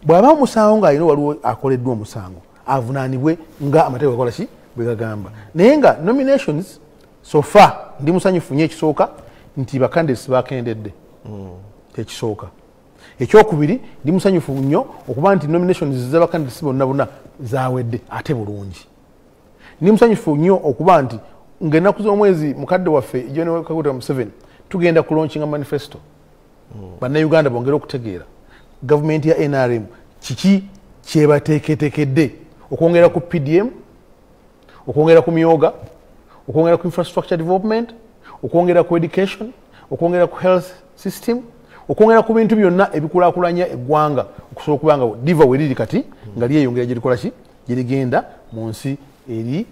bw'aba omusango ng'alina waliwo akoleddwa omusango avunaanibwe nga amateeka gakola ki bwe gagamba naye nga nominations so far ndi musanyufu nnyo ekisooka nti bacandidates bakendedde ekisooka ekyokubiri ndi musanyufu nnyo okuba nti nominations z'abacandidates bonna zawedde ate bulungi ndi musanyufu nnyo okuba nti ng'ennaku z'omwezi mukadde waffe John Kaguta Museveni tugenda kulaunchinga manifesto bannayuganda bongera okutegeera gavumenti ya NRM kiki kyebateeketekedde okwongera ku PDM okwongera ku myoga okwongera ku infrastructure development okwongera ku education okwongera ku health system okwongera ku bintu byonna ebikulaakulanya eggwanga okusobola okuba nga diva weriri kati nga lyeyongera gyerikola ki gyerigenda mu nsi eri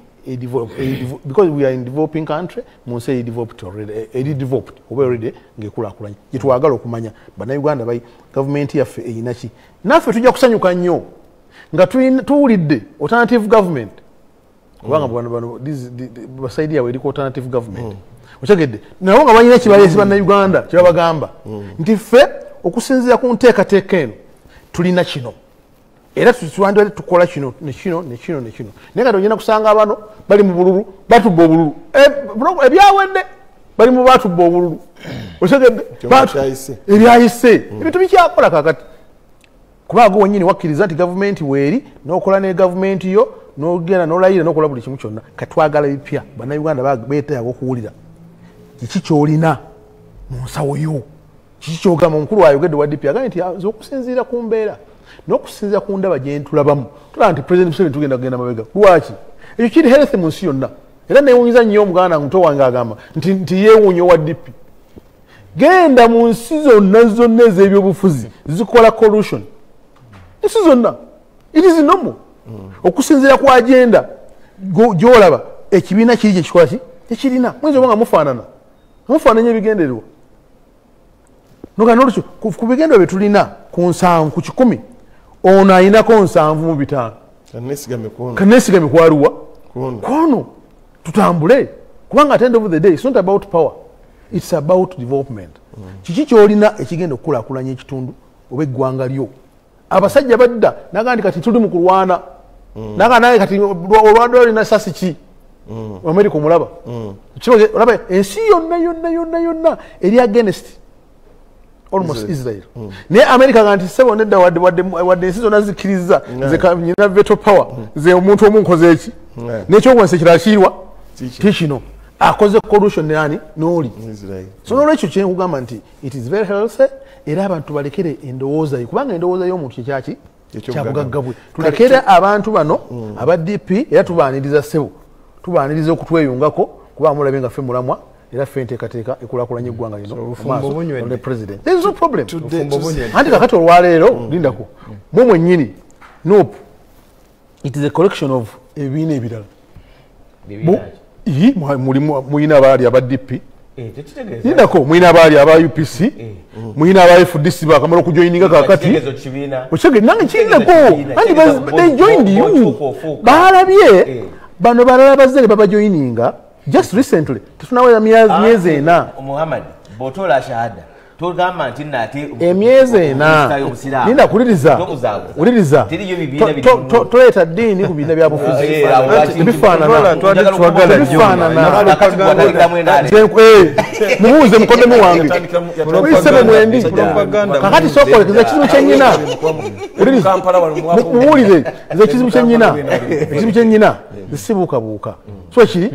because we are in developing country mu nsi eri developed oba already ng'ekulaakulanya gyetwagala okumanya bannayuganda gavumenti yaffe eyina ki naffe tujja kusanyuka nnyo nga tuwulidde alternative government kubanga bano basaidi yawe eriko alternative government okyegedde nabo nga balina ekibaleesi bannayuganda kyebabagamba nti ffe okusinziira ku nteekateeka eno tulina kino era tuwandire tukola kino nekino naye nga togenda kusanga bano bali mu bululu batubba obululu ebyawedde bali mu batubba obululu okyegedde ebyayise ebintu bikyakola kakati kubanga wennyini wakkiriza nti gavumenti weeri n'okola ne gavumenti yo n'ogenda n'olayira n'okola buli kimu kyonna katwagala bipya bannayuganda beetaaga okuwulira kiki kyolina mu nsawo yo kiki kyogamba omukulu wayogedde wa DP agambye nti okusinziira ku mbeera n'okusinziira ku ndaba gye ntulabamu tulaba nti President Museveni tugenda kugenda mabega lwaki ekyo kiri health mu nsi yonna era neewunyiza nnyo omuganda muto wange agamba nti yeewuunya owa DP genda mu nsi zonna ez'ebyobufuzi zikola corruption nsi zonna it is normal okusinziira ku agenda gyolaba ekibiina kiri gye kikola ki ekirina mwinza oba nga mufaananya ebigendererwa nogandolekyo ku bigendererwa bye tulina ku 7 ku 100 ono ayinako 7 mu 5 kanesigamye kwaluwa kono tutambule kubanga at the end of the day it's not about power it's about development kiki kyolina ekigenda okukulaakulanya ekitundu oba eggwanga lyo abasajja badda naga ndi kati tuli mu kulwana naga naye kati olwadde olina sasi ki America omulaba olaba ensi yonna eri against almost Israel naye America ganti sebo nedda wadde ensi zonna zikkiriza nyina veto power ze omuntu omu nkoze eki n'ekyogwanisa kirakirwa tikino akoze corruption nani n'oli so n'olwekyo kyenkugamba nti it is very healthy era abantu balekere endowooza kubanga endowooza y'omuntu kyeki kyabugagga tulekere abantu bano aba DP era tubaaniriza ssebo tubaaniriza okutweyungako kuba mulabe nga ffe mulamwa era ffe enteekateeka ekulaakulanya eggwanga lino ne president there is no problem anti kakati olwaleero lindako mwe mwennyini nope it is a collection of ebibiina ebirala muyina abaali aba DP lindako muyina abaali aba UPC muyina aba FDC bakamala okujoyininga kakati okyege nange kirindako anti they joined you baalabye bano balala bazere babajoyininga just recently tetunaweza myezi ena Muhammad botola shahada togamba nti nate emyezi ena ninda kuliriza toleeta ddiini ku bibiina byabufuzi mubuuze mukodemu wange mulisebe mwendi kakati sokolekeza ekizibu kyenyina muwulire nze ekizibu kyenyina zisibuukabuuka so kiri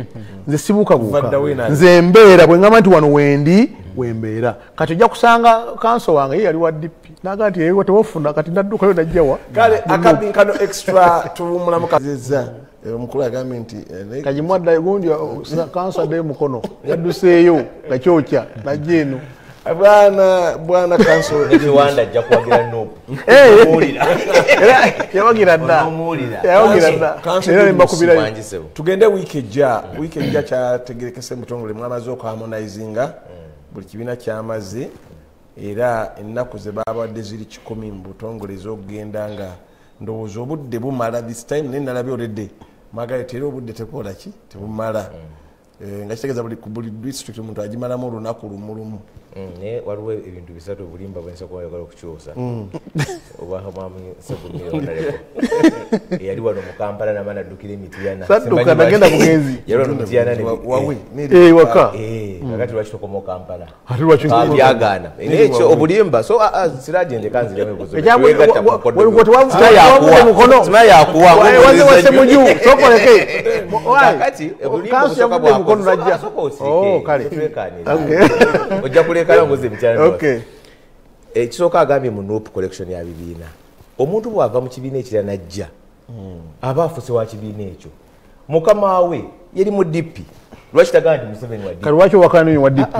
nze sibuukabuuka nze mbeera bwe ngamba nti wano wendi wembeera kati ojja kusanga kanso wange ye yali wa DP naga nti tewafuna kati naddukayo najjawa kale akabinkano extra tuwumulamu kazeza omukulu agambye nti kajimwadda gundi kansa de mukono yadduseeyo kakyokya najja eno bwana kanso ekiwanda ajja kuwagira Nuupu yawagira dda era nembakubirayo tugende wiiki ejja kyategerekese mutongole mwamaze okuharmonizinga buli kibiina kyamaze era ennaku ze babadde ziri 10 mu butongole ez'okugenda nga ndowooza obudde bumala this time naye nalabye oledde mwagale tera obudde tekola ki tebumala nga kitegeeza buli district omuntu agimalamu olunaku lumulumu naye waliwo ebintu bisatu bulimba bwensoka oyagala okukyusa oba mwami Ssegumirwa eyali wano mu Kampala nama naddukira Emityana sadduka nagenda mugenzi yali wano Mityana waka kakati lwaki tokoma Kampala ate lwaki byagaana ekyo obulimba so siraje nje kanziramu ebuzo wase muju sokoleke kakati obulimba busoka bwa mukono najja kale ojja kulekala ngoze Mityana ekisooka agambye mu Nuupu collection ya bibiina omuntu bw'ava mu kibiina ekira najja aba afuse wa kibiina ekyo mukama we yali mu DP lwaki tagana nti Museveni wa DP kale lwaki owakanya wa DP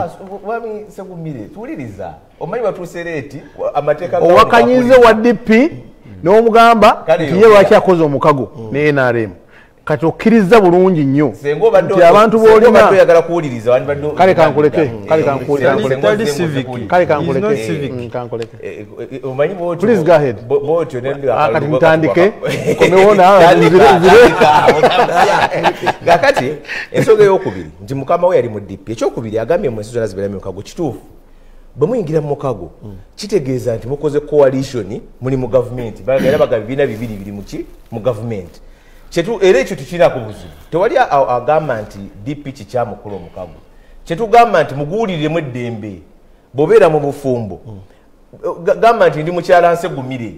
wami Ssegumirwa tuwuliriza omanyi batuuse eti amateeka owakanyize wa DP n'omugamba nti ye lwaki akoze omukago ne NRM kati okkiriza bulungi nnyo nti abantu boolina oyagala kuwuliriza kale kankuleke omanyi please go ahead bwotyo kati ntandike komewona kakati ensonga ey'okubiri nti mukama we yali mu DP ekyokubiri agambye mu ensi zonna zibeera mu mukago kituufu bwe muyingira mu mukago kitegeeza nti mukoze coalition muli mu gavumenti era baga bibiina bibiri biri muki mu gavumenti era ekyo tukirina ku buzibu tewali agamba nti DP kikyamukulu omukago kyetugamba nti muguwuliriremu eddembe bw'obeera mu bufumbo gamba nti ndi mukyala Nsegumire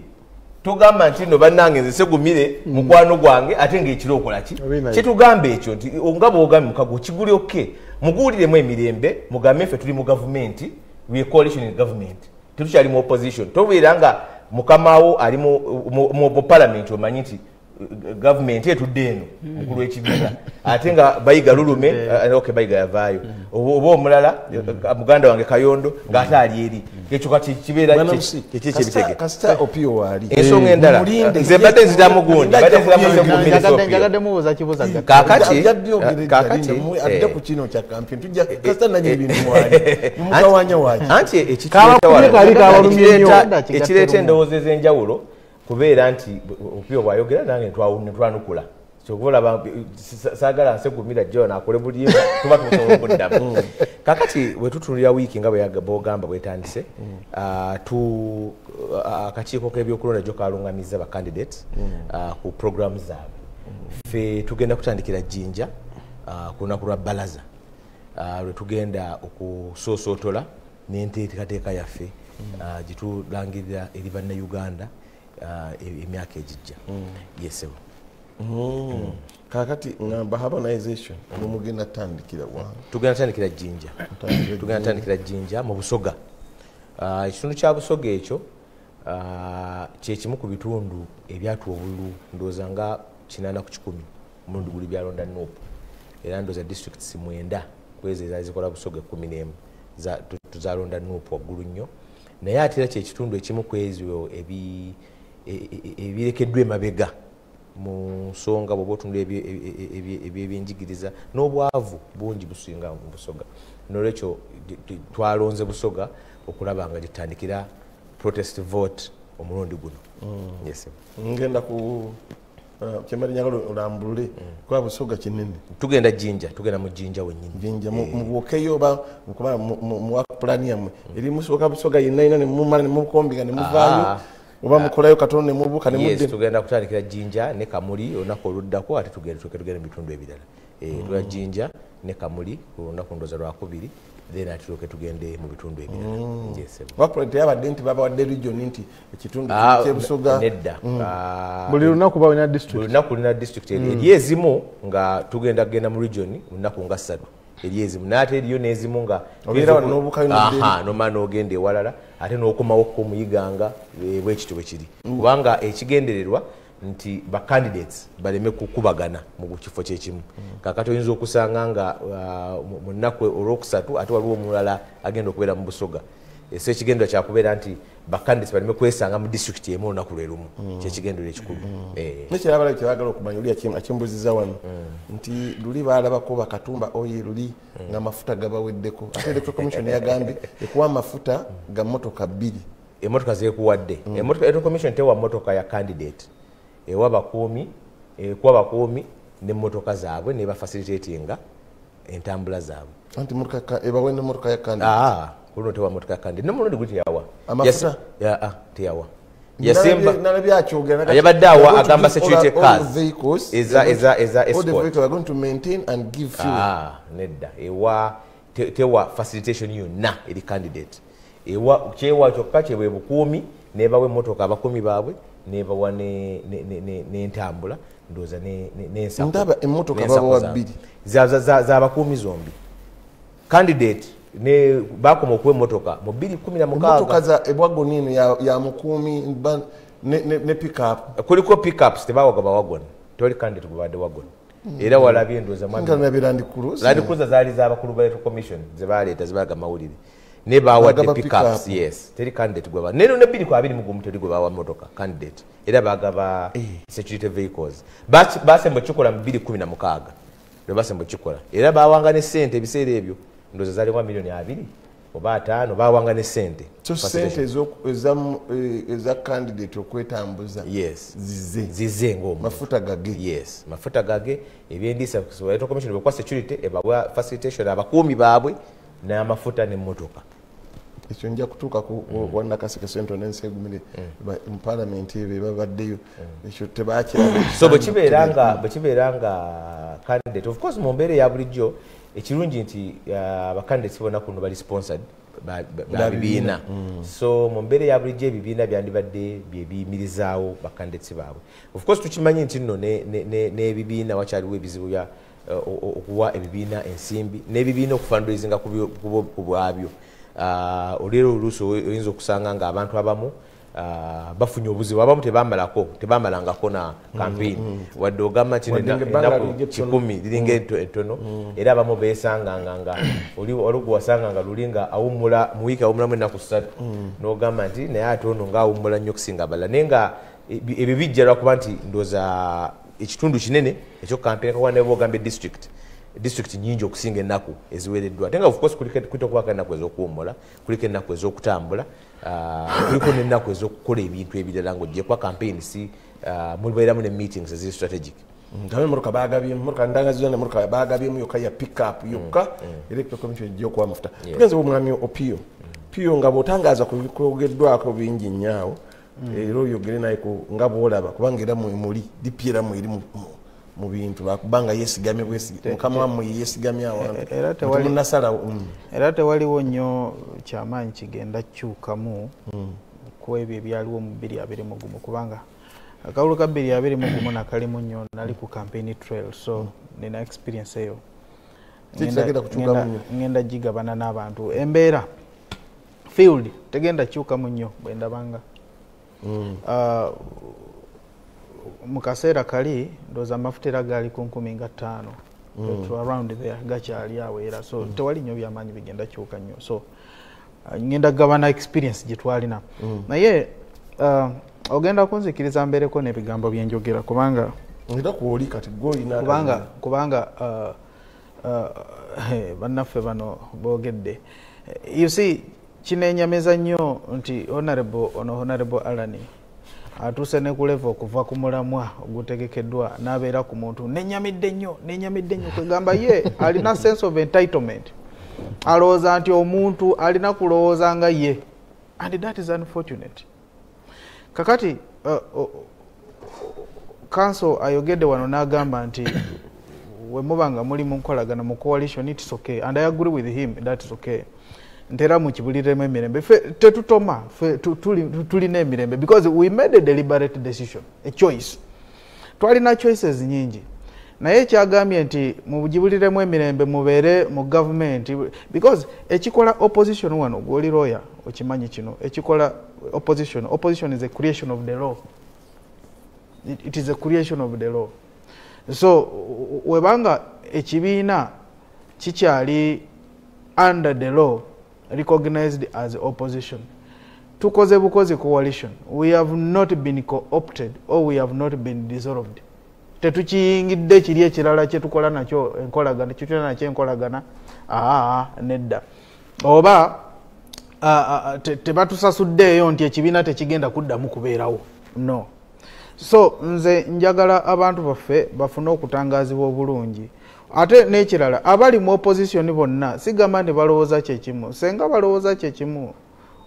tugamba nti no bannange nze Nsegumire mukwano gwange ate ng'ekiro okola ki kyetugamba ekyo nti nga bw'ogambye mukago kigulyokke muguwuliremu emirembe mugambe ffe tuli mu gavumenti we coalition in government tetukyali mu opposition tobeera nga mukamawo ali mu parliament omanyi nti government etudde eno mukulu w'ekibiina ate nga bayiga lulume bayiga yavaayo oba omulala muganda wange Kayondo ng'ate ali eri ekyo kati kibeera kyekibitege kasita Opio waali ensonga endala nze mbadde nziramu gundi badde nziramu njagadde mubuuza kibuuza kakati adde ku kino kya campaign tujja kasita nanyo ebintu mwali mukawanya waaki anti ekireeta endowooza ez'enjawulo kubeera nti Opio bwayogera nange netwanukula kyokulaba saagala Nsegumira jjo nakole bulimba tuba tusobola okuddamu kakati wetutunulira wiiki nga bwogamba bwetandise akakiiko k'ebyokulonda jjo kalungamizza bacandidates ku programu zaabwe ffe tugenda kutandikira Jinja ku lunaku lwa bbalaza lwe tugenda okusoosootola n'enteekateeka yaffe gitulangirira eri bannayuganda emyaka ejijja yesewo kakati ngamba harmonization mugenda tandikira tugenda tandikira Jinja tugenda tandikira Jinja mu Busoga ekitundu kya Busoga ekyo kyekimu ku bitundu ebyatuwa obululu ndowooza nga 8 ku 10 omulundi guli byalonda Nuupu era ndowooza districts 9 kwezi ezazikola Busoga 11 tuzalonda Nuupu waggulu nnyo naye ate era kyekitundu ekimu ku ezo ebirekeddwa emabega mu nsonga bw'oba otunula ebyebyenjigiriza n'obwavu bungi businga mu Busoga nolwekyo twalonze Busoga okulaba nga gitandikira protest vote omulundi guno ngenda ku kyembali nyagala olambulule kwa Busoga kinene tugenda Jinja tugenda mu Jinja wennyini Jinja mubukeyo oba kuba mu plan yamwe eri musoka Busoga yenna ne mumala ne mukombiga ne muvaayo oba mukolayo katono ne mubuka ne mudde tugenda kutandikira Jinja ne Kamuli olunaku oluddako ate tugenda mu bitundu ebirala tula Jinja ne Kamuli ku lunaku ndoza lwakubiri then atuloke tugende mu bitundu ebirala wakulete yabadde nti babawadde region nti ekitundu ky'Ebusoga nedda buli lunaku bawina district buli lunaku lina district eri ezimu nga tugenda kugenda mu region lunaku nga 3 eri ezimu n'ate eriyo n'ezimu nga nomala n'ogenda ewalala ate n'okomawo kumuyiganga bwekityo bwe kiri kubanga ekigendererwa nti ba candidates baleme kukubagana mu kifo kyekimu kakati oyinza okusanga nga mu nnaku olwokusatu ate waliwo omulala agenda okubeera mu Busoga so ekigendera kyakubeera nti ba candidates baleme kwesanga mu district emu olunaku lwe lumu kyekigendera ekikulu nekirabala kyebagala okumanya oli akimbuziza wano nti luli baalabako bakatumba oyi luli ng'amafuta gabaweddeko ate electoral commission yagambye ekuwa amafuta ga motoka 2 emotoka zekuwadde electoral commission tewa motoka ya candidate ewa bakuumi kuwa bakuumi n'emmotoka zaabwe ne bafacilitatinga entambula zaabwe anti motoka ebawe n'emmotoka ya candidate kuno tewa motoka ya candidate n'omulundi gwe teyawa amafuta teyawa yasemba nalabyachogera ayabadde awa agamba security cars eza all the vehicles are going to maintain and give fuel nedda ewa tewa facilitation yonna eri candidate ewa kyewa kyokka kyebwe bukuumi nebawe emmotoka abakuumi baabwe nebawa n'entambula ndooza n'ensaku ndaba emmotoka babawa 2 z'abakuumi zombi candidate ne bakoma okuwa emmotoka mu 2016 emmotoka za ebwago nino ya mukuumi ne pick up kuliko pick ups tebawaga bawagon toli candidate gubadde wagon era walabye ndooza Land Cruiser zaali z'abakulu ba electoral commission zebaleeta zibalaga mawulire ne bawadde pick ups yes teri candidate gwaba neno ne 2021 teri gwe bawa motoka candidate era bagaba security vehicles basemba kikola mu 2016 lwe basemba kikola era bawanga ne sente ebiseera ebyo ndoza zali kwa milioni 2 oba 5 bawanga ne sente so sente eza candidate okwetambuza yes zize ngomu mafuta gage yes mafuta gage ebyendisa electoral commission bekwa security ebawa facilitation abakuumi baabwe n'amafuta n'emmotoka ekyo nja kutuuka ku Wanakaseke Central n'ensegumire mu parliament ebyo babaddeyo ekyo tebakiraba so bwekibeera nga candidate of course mu mbeera ya bulijjo ekirungi nti abacandidates bonna kuno bali sponsored babibiina so mu mbeera ya bulijjo ebibiina byandibadde byebiyimirizaawo bacandidates baabwe of course tukimanyi nti nno n'ebibiina wakyaliwo ebizibu bya okuwa ebibiina ensimbi n'ebibiina okufundraisinga ku bwabyo olero oluusi oyinza okusanga nga abantu abamu bafunye obuzibu abamu tebamalangako na campaign wadde ogamba nti ennaku 10 liringa entono era abamu beesanganga nga olugu wasanga nga lulinga awummula mu wiiki awummulamu ennaku 3 n'ogamba nti naye ate ono ngaawummula nnyo okusinga abalala naye nga ebyo bijja lwakuba nti ndooza ekitundu kinene ekyo campaign kakuba ne bogambye district nyingi okusinga ennaku eziwereddwa ate nga of course kuliko okubaka ennaku ez'okuwummula kuliko ennaku ez'okutambula kuliko n'ennaku ez'okukola ebintu ebirala ng'ogyekuba campaign si mubeeramu ne meetings eziri strategic emmotoka baagabyemu yokka ya pick up yokka electoral commission ejja okuwa amafuta tugenze omwami Opio nga bw'otangaaza ku bikogeddwako bingi nnyo era oyogere naye nga bw'olaba kubanga era muli dipiera mu eri mu bintu bakubanga yesigamye mukama wammwe yesigamye awantu munasalawo era tewaliwo nnyo kyamaanyi kigenda kyukamu ku ebyo ebyaliwo mu 2021 kubanga akawulo ka 2021 nakalimu nnyo nali ku campaign trail so nina experience eyo ngenda gigabana n'abantu embeera field tegenda kyukamu nnyo bwendabanga mu kaseera kali ndooza amafuta era gaali ku 15,000 around there gakyali awo era so tewali nnyo byamaanyi bigenda kyuka nnyo so ngenda gabana experience gye twalina naye ogenda kunzikiriza mbeereko n'ebigambo byenjogera kubanga bannaffe bano boogedde you see kinenyameza nnyo nti honorable Alani atuuse ne ku level okuva ku mulamwa ogutegekeddwa n'abeera ku muntu nenyamidde nnyo kwegamba ye alina sense of entitlement alowooza nti omuntu alina kulowooza nga ye and that is unfortunate kakati council ayogedde wano n'agamba nti we muba nga muli mu nkolagana mu coalition it's okay and I agree with him that is okay ntera mu kibuliremu emirembe tetutoma tulina emirembe because we made a deliberate decision a choice twalina choices nyingi naye kyagambye nti mu bugibuliremu emirembe mubeere mu government because ekikola opposition wano gwoli lawyer okimanyi kino ekikola opposition is a creation of the law it is a creation of the law. So webanga ekibiina kikyali under the law recognized as opposition, tukoze bukozi coalition, we have not been co-opted or we have not been dissolved. Tetukiyingidde kiri ekirala kye tukola nakyo enkolagana kituna nakyo enkolagana nedda oba tebatusasuddeeyo nti ekibiina tekigenda kuddamu kubeerawo no. So nze njagala abantu baffe bafune okutangaazibwa obulungi ate n'ekirala abali mu opposition bonna sigamba ne balowooza kyekimu senga balowooza kyekimu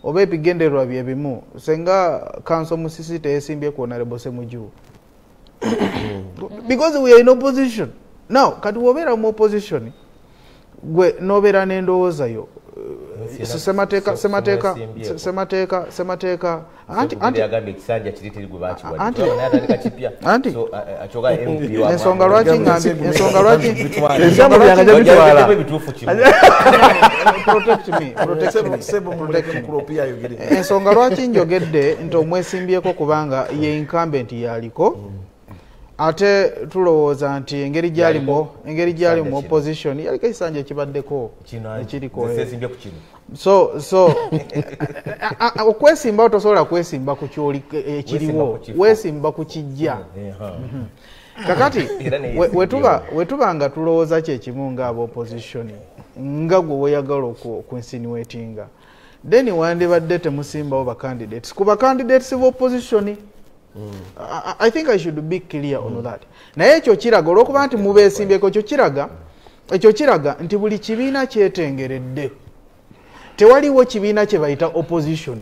oba ebigendererwa bye bimu senga kanso musisi teyesimbye ku Honorable Ssemujju because we are in opposition now. Kati wobeera mu opposition gwe nobeera n'endowooza yo semateeka ensonga lwaki ensonga lwaki njogedde nti omwesimbyeko kubanga ye incumbent yaliko ate tulowooza nti engeri gyali mu opposition yaliko ekisanja ekibaddeko ekiriko so okwesimbawo tosobola kwesimba ku kyoli ekiriwo weesimba ku kijja kakati wetuba nga tulowooza kyekimu ngaaba opposition nga gwe weyagala okwensinuatinga then wandibadde temusimbawo bacandidates ku bacandidates b'opposition. I think I should be clear on that. Naye ekyo kiraga olw'okuba nti mubeesimbyeko ekyo kiraga nti buli kibiina kyetengeredde. Tewaliwo kibiina kye bayita opposition.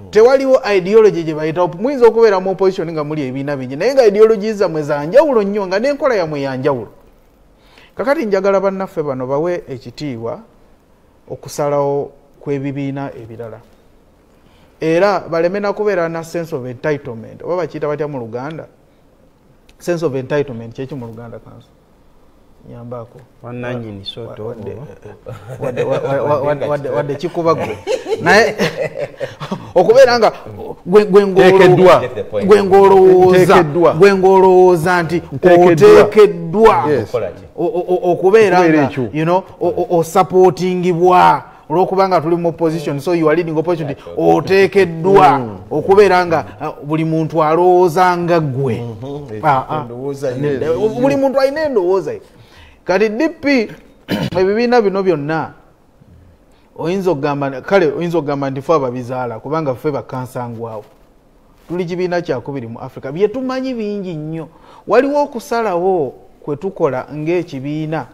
Tewaliwo ideology gye bayita muyinza okubeera mu opposition nga muli ebibiina bingi naye nga ideology zammwe za njawulo nnyo nga n'enkola yammwe ya njawulo. Kakati njagala bannaffe bano bawe ekitiibwa okusalawo kw'ebibiina ebirala. Era baleme na kubeera na sense of entitlement oba bakiyita batya mu Luganda sense of entitlement kyeki mu Luganda kanso nyambako wananyini soto wadde kikuba gwe naye okubeera nga gwe ngolowooza nti oteekeddwa okubeera nga osupportingibwa olw'okubanga tuli mu opposition so you are leading opposition oteekeddwa okubeera nga buli muntu alowooza nga ggwe buli muntu alina endowooza ye. Kati DP ebibiina bino byonna oyinza okugamba nti ffe ababizaala kubanga ffe bakansangwawo tuli kibiina kyakubiri mu Africa bye tumanyi bingi nnyo. Waliwo okusalawo kwe tukola ng'ekibiina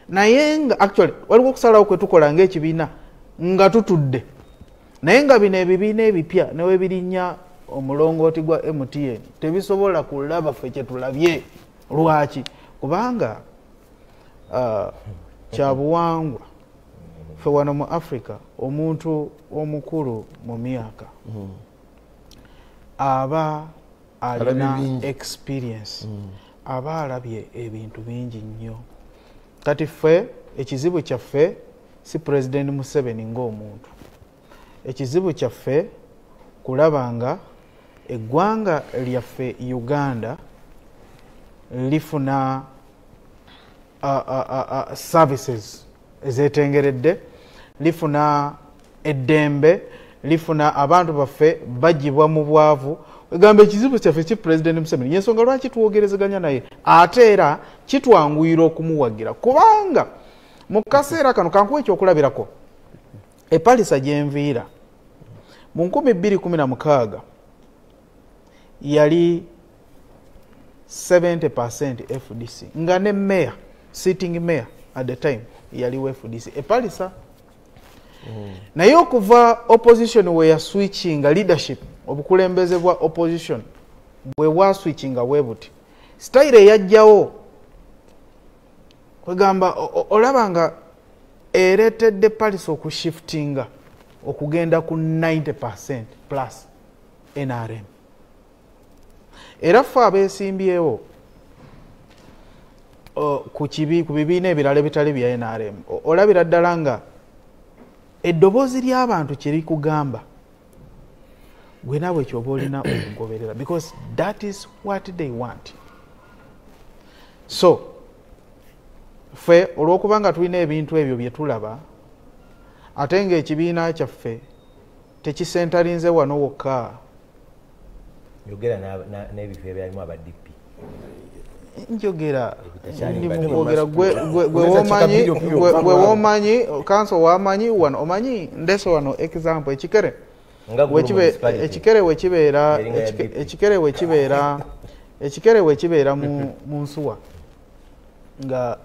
naye nga actually waliwo okusalawo kwe tukola ng'ekibiina nga tutudde naye nga bino ebibiina ebipya newe birinnya omulongooti gwa MTN tebisobola kulaba ffe kye tulabye. Lwaki? Kubanga kyabuwangwa ffe wano mu Africa omuntu omukulu mu myaka aba alina experience aba alabye ebintu bingi nnyo. Kati ffe ekizibu kyaffe si President Museveni ng'omuntu. Ekizibu kyaffe kulaba nga eggwanga lyaffe Uganda lifuna services ezetengeredde, lifuna eddembe, lifuna abantu baffe bagibwa mu bwavu. Egamba ekizibu kyaffe ki President Museveni yensonga lwaki tuwogerezeganya naye ate era kitwanguyira okumuwagira kubanga mu kaseera kano kankuwa ekyokulabirako epalisa gyenviira mu 2016 yali 70% FDC nga ne mayor sitting mayor at the time yaliwo FDC epalisa naye okuva opposition we ya switching leadership obukulembeze bwa opposition bwe wa switching bwe buti style yajjawo kwegamba olabanga eretedde palisa okushiftinga okugenda ku 90% plus NRM era ffe abeesimbyewo ku bibiina ebirala ebitali bya NRM olabira ddala nga eddoboozi ly'abantu kiri kugamba gwe naawe ekyoba olina okugoberera because that is what they want. So ffe olw'okuba nga tulina ebintu ebyo bye tulaba ate ng'ekibiina kyaffe tekisentalinze wano wokka. Yogera n'ebifo ebyalimu aba DP. Njogera ndi mukwogera gwe womanyi council wamanyi wano omanyi ndeso wano example ekikere wekibeera mu nsuwa nga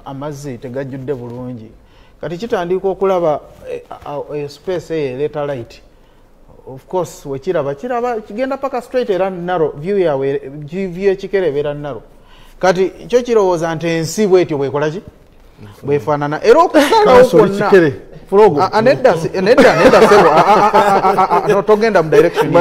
amazzi tegajjudde bulungi kati kitandika okulaba space eyo eleta light. Of course wekiraba kigenda paka straight era narrow view yawe view ekikere beera narrow kati kyo kirowooza nti ensi bwetyo bwekolaki bwefaanana era okusalawo kwonna nedda sebo togenda mu direction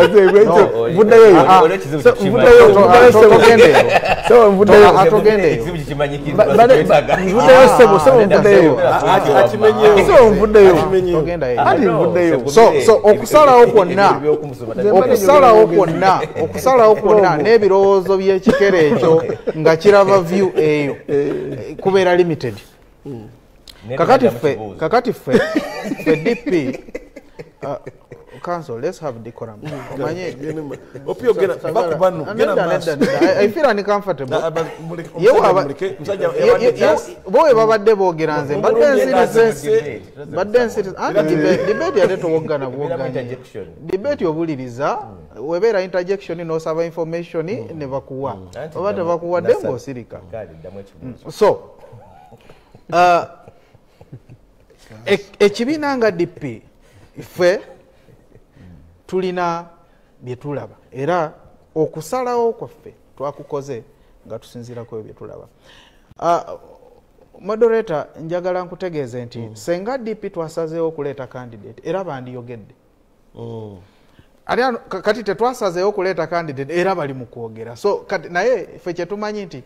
okusalawo kwonna n'ebirowoozo by'ekikere ekyo nga kiraba view eyo kubeera limited. Kakati ffe DP council, let's have decorum. I feel uncomfortable. Boy babadde boogera nze badde nsiri debate yali towogana bwoganye debate obuliriza webeera interjection n'osaba information ne bakuwa oba tebakuwadde ng'osirika. So ekibiina nga DP ffe tulina bye tulaba era okusalawo kwaffe twakukoze nga tusinziirako bye tulaba. Moderator, njagala nkutegeeze nti senga DP twasazeewo okuleeta candidate era bandiyogedde. Kati tetwasazeewo okuleeta candidate era bali mu kwogera. So kati naye ffe kye tumanyi nti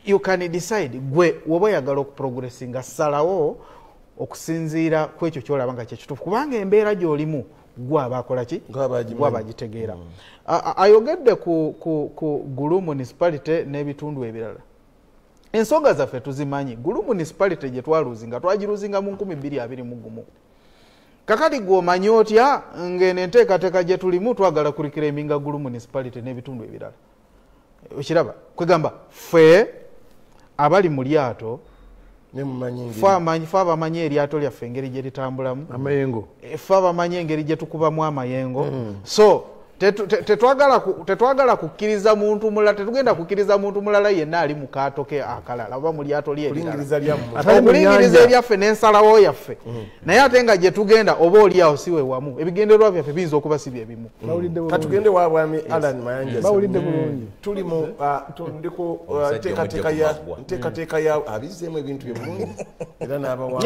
you can decide gwe woba oyagala okuprogressinga salawo okusinziira ku ekyo kyolaba nga kyekituufu kubanga embeera gy'olimu gwe aba akola ki gwe aba agitegeera. Ayogedde ku Gulu municipality n'ebitundu ebirala. Ensonga zaffe tuzimanyi. Gulu municipality gye twaluzinga twagiruzinga mu 2021. Kakati gw'omanyi otya ng'eno enteekateeka gye tulimu twagala kurikiraminga Gulu municipality n'ebitundu ebirala. Okiraba kwegamba ffe abali mu lyato ffe abamanyi eryato lyaffe engeri gye litambulamu amayengo ffe abamanyi engeri gye tukubamu amayengo. So tetwagala kukkiriza muntu mulala tetugenda kukkiriza muntu mulala yenna ali mu kaato ke akalala oba mu lyato lye okulingiriza eryaffe n'ensalawo yaffe naye ate nga gye tugenda oba oliawo siwe wamu ebigendererwa byaffe biyinza okuba si bye bimu. Katugende wabwami Alan Mayanja bawulidde bulungi tuli mu ndiko nteekateeka ya abizeemu ebintu byebulungi era n'abawa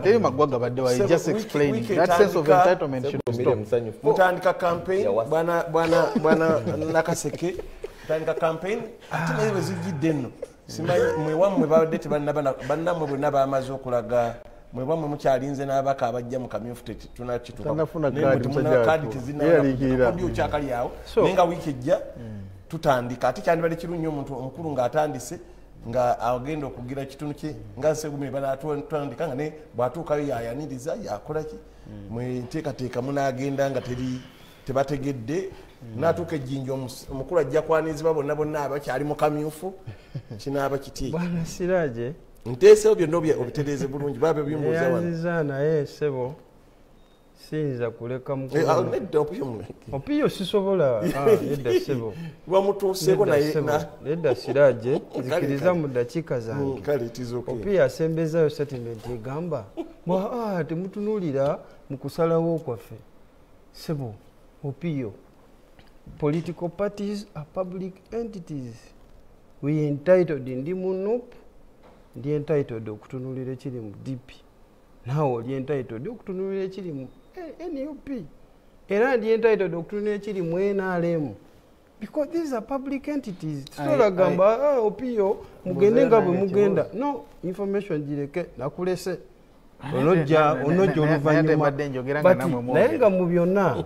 teri maggwa gabadde wa just explaining that sense of entitlement should stop. Mutandika campaign bwana Nakaseke tandika campaign ate naye bezijjidde nno simanyi mwewammwe babadde bannamwe bonna bamaze okulaga mwewammwe mukyalinze n'abaka abajja mu kamyufu tunakitunafunakadi tezinaakyakali awo naye nga wiiki ejja tutandika ate kyandibadde kirungi omuntu omukulu ng'atandise nga agenda okugira kitundu kye nga nsegumire banatandika nga ne bw'atuukayo yayaniriza yakola ki mwenteekateeka munaagenda nga tebategedde natuuka ejjinja omukulu ajja kwanizibwa bonna abakyali mu kamyufu kinaaba kiti Bwana Siraje nteesewo byonna obitereeze bulungi baba bimbuuza wano yanziza naye sebo siyinza kuleka nedda opiyo sisobola nedda sebo wamutuuseeko naye nedda Siraje nzikiriza mu ddakiika zange opiyo asembezayo settlement egamba temutunuulira mu kusalawo kwaffe sebo opiyo political parties are public entities. We entitled ndi mu NUP ndi entitled okutunulira ekiri mu DP nawe oli entitled okutunulira ekiri mu NUP era ndi entitled okutunulira ekiri mu NRM because these are public entities. Tusobola gamba opiyo mugende nga bwe mugenda no information gireke nakulese onojja oluvannyuma naye nga mu byonna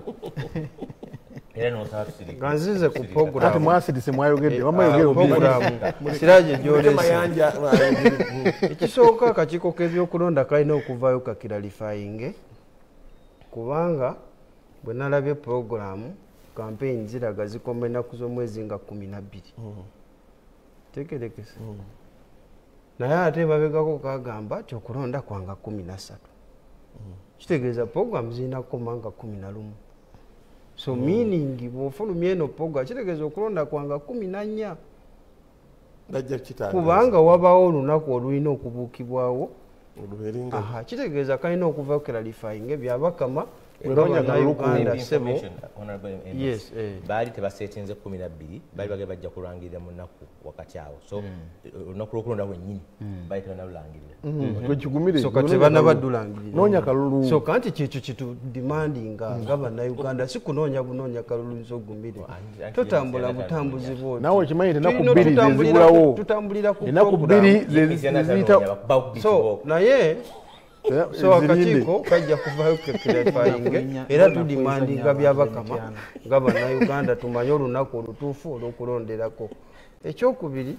nga nzize ku ati mwasirise mwayogedde programu siraje gyolese ekisooka akakiiko k'ebyokulonda kalina okuvaayo kakiralifayinge kubanga bwe nalabye programu campaign ziraga zikoma ennaku z'omwezi nga 12 tekerekese naye ate babegako kagamba nti okulonda kwanga 13 kitegeeza programu zirina kukoma nga 11 so meaning bw'ofulumya eno programu kitegeeza okulonda kwanga 14 kubanga wabaawo olunaku olulina okubuukibwawo kitegeeza kalina okuva clarifying byabakama Uganda sebo yes baali tebasetinze 12 baali bage bajja kulangirira mu nnaku wakati awo so olunaku lw'okulonda bwennyini baali tebanalulangirira so kati bana badulangirira noonya kalulu so kanti kyekyo kitu demandinga nga bannayuganda si kunoonya bunoonya kalulu nzogumire totambula butambuzi bwoti nawe kimanyi ennaku 2 zezigulawo tutambulira ku ennaku 2 zeziyita so naye so akakiiko kajja kuvayo clarifying era tudimandinga byabakama nga bannayuganda tumanye olunaku olutuufu olw'okulonderako. Ekyokubiri,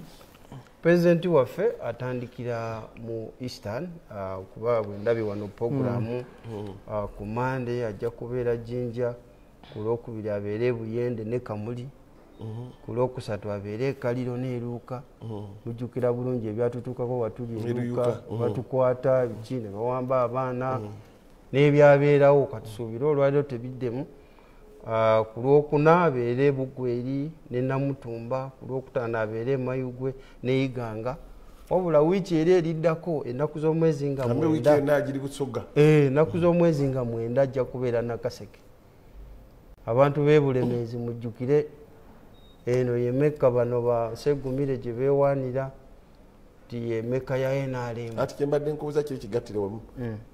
pulezidenti waffe atandikira mu Eastern kuba bwe ndabye wano programu ku Monday ajja kubeera Jinja, ku Lwokubiri abeere Buyende ne Kamuli, ku Lwokusatu abeere Kaliro n'Eruuka. Mujjukira bulungi ebyatutuukako watuli Eruuka batukwata biki ne bawamba abaana n'ebyabeerawo katusuubire olwaliro tebiddemu. Ku Lwokuna abeere Bugweri ne Namutumba, ku Lwokutaano abeere Mayugwe ne Iganga. Wabula wiiki eri eriddako ennaku z'omwezi nga 9 ennaku z'omwezi nga 9 ajja kubeera Nakaseke. Abantu b'ebulemeezi mujjukire eno yemeka bano ba Segumire gye beewaanira ti yemeka ya NRM. Ati kyembadde nkubuuza kiri kigattire wamu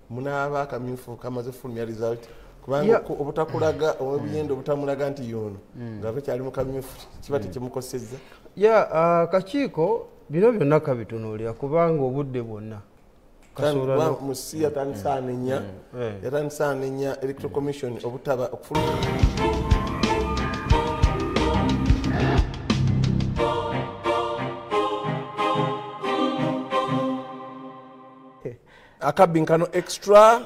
munaaba akamyufu kamaze fulumya result kubanga obutakulaga obuyendo obutamulaga nti yono nga bakyali mu kamyufu kiba tekimukosezza. Akakiiko bino byonna kabitunuulira kubanga obudde bwonna kasobola musi yatandisa anenya electoral commission obutaba okufulumya. Akabinkano extra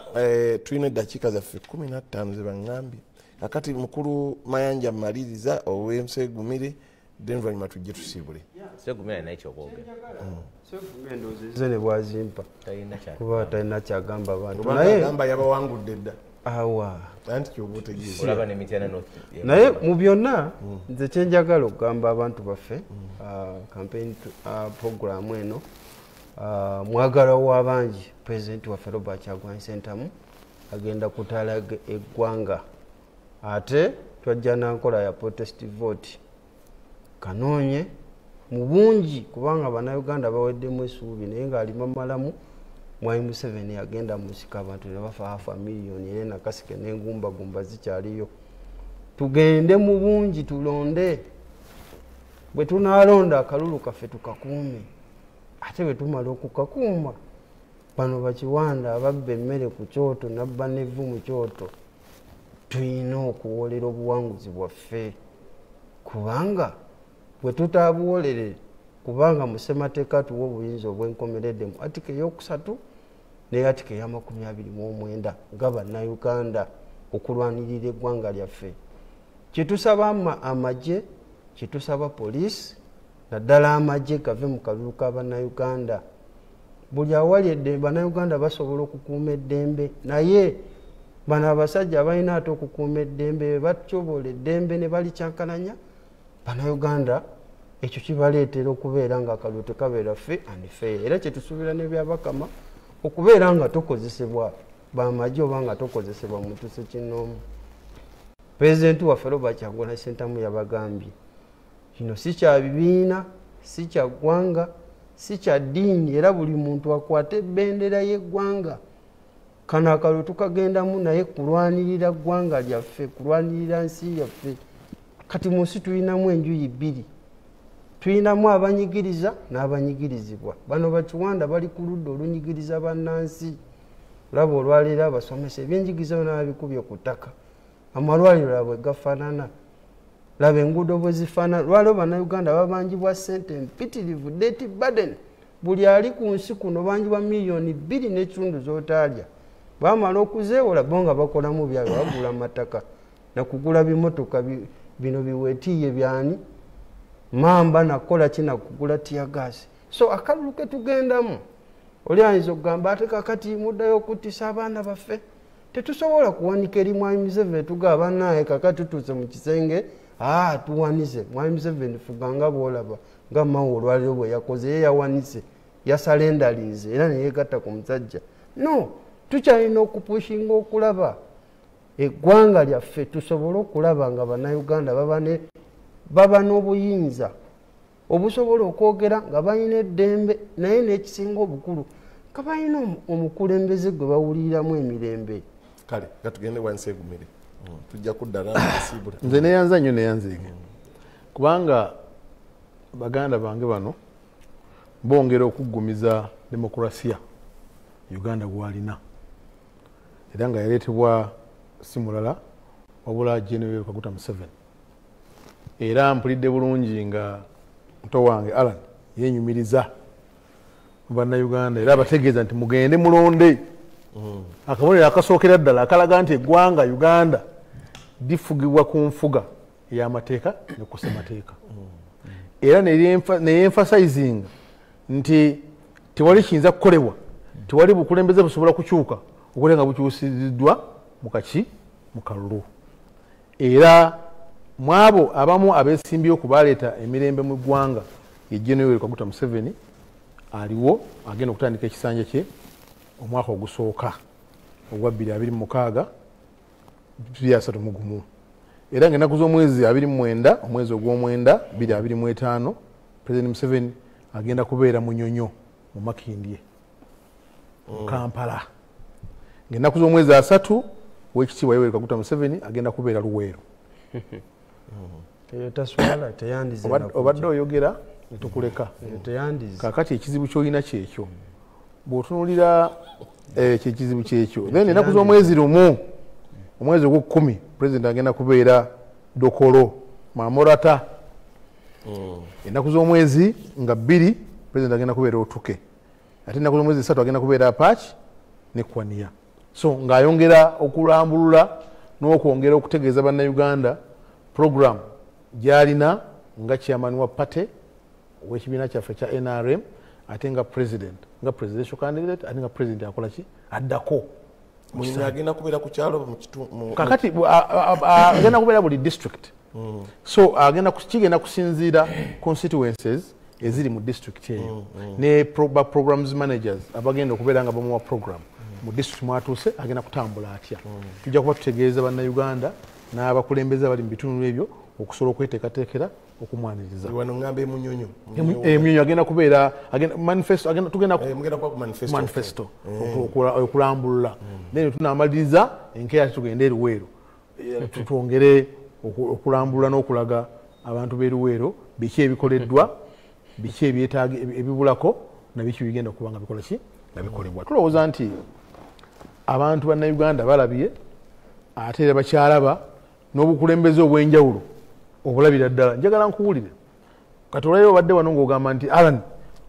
tulina eddakiika zaffe 15 ze baŋŋambye akati mukulu Mayanja maliriza ow'Ensegumire denvanyuma tujje tusiibule. Segumire naye kyokwogera ze ne bwazimpa kuba talina kyagamba abantu naye gamba yabawangudde dda awa anti kyoba otegeeza olaba n'emityana naye mu byonna nze kyenjagala okugamba abantu baffe campaign programu eno mwagala w'abangi pulezidenti waffe Robert Kyagulanyi Ssentamu agenda kutalaga eggwanga ate twajja nankola ya protest vote kanoonye mu bungi kubanga bannayuganda baweddemu essuubi naye ng'alima malamu Mwai Museveni agenda musika abantu ne bafa 500,000 ene Nakaseke n'engumbagumba zikyaliyo. Tugende mu bungi tulonde bwe tunaalonda akalulu kaffe tukakuume ate bwe tumala okukakuuma bano bakiwanda ababba emmere ku kyoto nabba n'evvu mu kyoto tulina okuwolera obuwanguzi bwaffe kubanga bwe tutaabuwolere kubanga mu ssemateeka tuwa obuyinza obwenkomeredde mu atika eyokusatu ne atika eya 29 nga bannayuganda okulwanirira eggwanga lyaffe. Kyetusaba amagye, kyetusaba poliisi, naddala amagye gave mu kalulu k'abannayuganda. Buli awali eddembe bannayuganda basobola okukuuma eddembe naye bano abasajja balina ate okukuuma eddembe batyobola eddembe ne balikyankalanya bannayuganda ekyo kibaleetera okubeera nga akalulu tekabeera ffe and fair era kyetusuubira n'ebyabakama okubeera nga tokozesebwa bamagye oba nga tokozesebwa muntu sekinnoomu. Pulezidenti waffe Robert Kyagulanyi Ssentamu yabagambye kino si kya bibiina, si kya ggwanga, si kya ddiini era buli muntu akwate ebbendera y'eggwanga. Kano akalulu tukagendamu naye kulwanirira ggwanga lyaffe, kulwanirira nsi yaffe. Kati mu nsi tulinamu enjuyi bbiri. Tulinamu abanyigiriza n'abanyigirizibwa. Bano bakiwanda bali ku ludda olunyigiriza bannansi. laba olwaliro abasomesa ebyenjigiriza nabikubye ku ttaka amalwaliro labwe gafaanana laba enguudo bwe zifaanana lwaliwo bannayuganda babanjibwa ssente mpitirivu debt burden buli ali ku nsi kuno banjibwa miliyoni 2.5 z'otaalya bamala okuzeewola bo nga bakolamu byabwe bagula amataka nakugula bimotoka bino biweetiiye byani mamba nakola kinakugula tiyagaasi so akalulu ke tugendamu oli ayinza okugamba ate kakati muddayo okuttisa abaana baffe tetusobola kuwanika eri mwami Museveni tuga bannaye kakati tutuuse mu kisenge tuwanise mwami Museveni fuganga bwolaba nga mawo olwaliro bwe yakoze ye yawanise yasalendalinze era neyegatta ku musajja no tukyalina okupushinga okulaba eggwanga lyaffe tusobole okulaba nga bannayuganda baba n'obuyinza obusobola okwogera nga balina eddembe naye n'ekisinga obukulu nga balina omukulembeze gwe bawuliriramu emirembe kale gatugende wansi egumire tujja kuddala sibula nze neyanza nnyo neyanziige kubanga baganda bange bano bongera okuggumiza demokrasiya Uganda gwalina era nga yaleetebwa si mulala wabula General Kaguta Museveni era mpulidde bulungi nga muto wange Alan yenyumiriza mu bannayuganda era abategeeza nti mugende mulonde akabonero akasookera ddala akalaga nti eggwanga Uganda lifugibwa ku nfuga ey'amateeka ne ku ssemateeka era neyemfasayizinga nti tewali kiyinza kukolebwa tewali bukulembeze busobola kukyuka okule nga bukyusiziddwa mu kalulu era mwabo abamu abeesimbyewo kubaleeta emirembe mu ggwanga ye General Kaguta Museveni aliwo agenda okutandika ekisanja kye omwaka ogusooka ogwa 2026 2031 era ng'ennaku z'omwezi 29 omwezi ogw'omwenda 2025 President Museveni agenda kubeera mu Nyonyo mu Makindye Kampala ng'ennaku z'omwezi 3 w'ekitiibwa Yoweri Kaguta Museveni agenda kubeera Luweero obadde oyogera netukuleka kakati ekizibu kyolina kyekyo bw'otunuulira kyekizibu kyekyo then ennaku z'omwezi lumu omwezi ogw'10 President agenda kubeera Dokolo Mamorata ennaku z'omwezi nga 2 President agenda kubeera Otuke ate ennaku z'omwezi 3 agenda kubeera Apache ne Kwania so ng'ayongera okulambulula n'okwongera okutegeeza bannayuganda program gyalina nga chairman wa party w'ekibiina kyaffe kya NRM ate nga presidential candidate ate nga president akola ki addako agenda kubeera ku kyalo kakati agenda kubeera buli district so kigenda kusinziira constituencies eziri mu district eyo ne programs managers abagenda okubeera nga bamuwa program mu district mwatuuse agenda kutambula atya tujja kuba tutegeeza bannayuganda n'abakulembeze abali mu bitundu ebyo okusobola okweteekateekera okumwaniriza wano ngamba emunyonyo emunyonyo agenda kubeera manifesto tugenda manifesto okulambulula then tunamaliriza enkeera tugende eruweero tutwongere okulambulula n'okulaga abantu b'eruweero biki ebikoleddwa biki ebyetaaga ebibulako nabiki bigenda okuba nga bikola ki nga bikolebwa tulowooza nti abantu bannayuganda balabye ate era bakyalaba n'obukulembeze obw'enjawulo obulabira ddala njagala nkuwulire kati olwayo obadde wano ng'ogamba nti Alan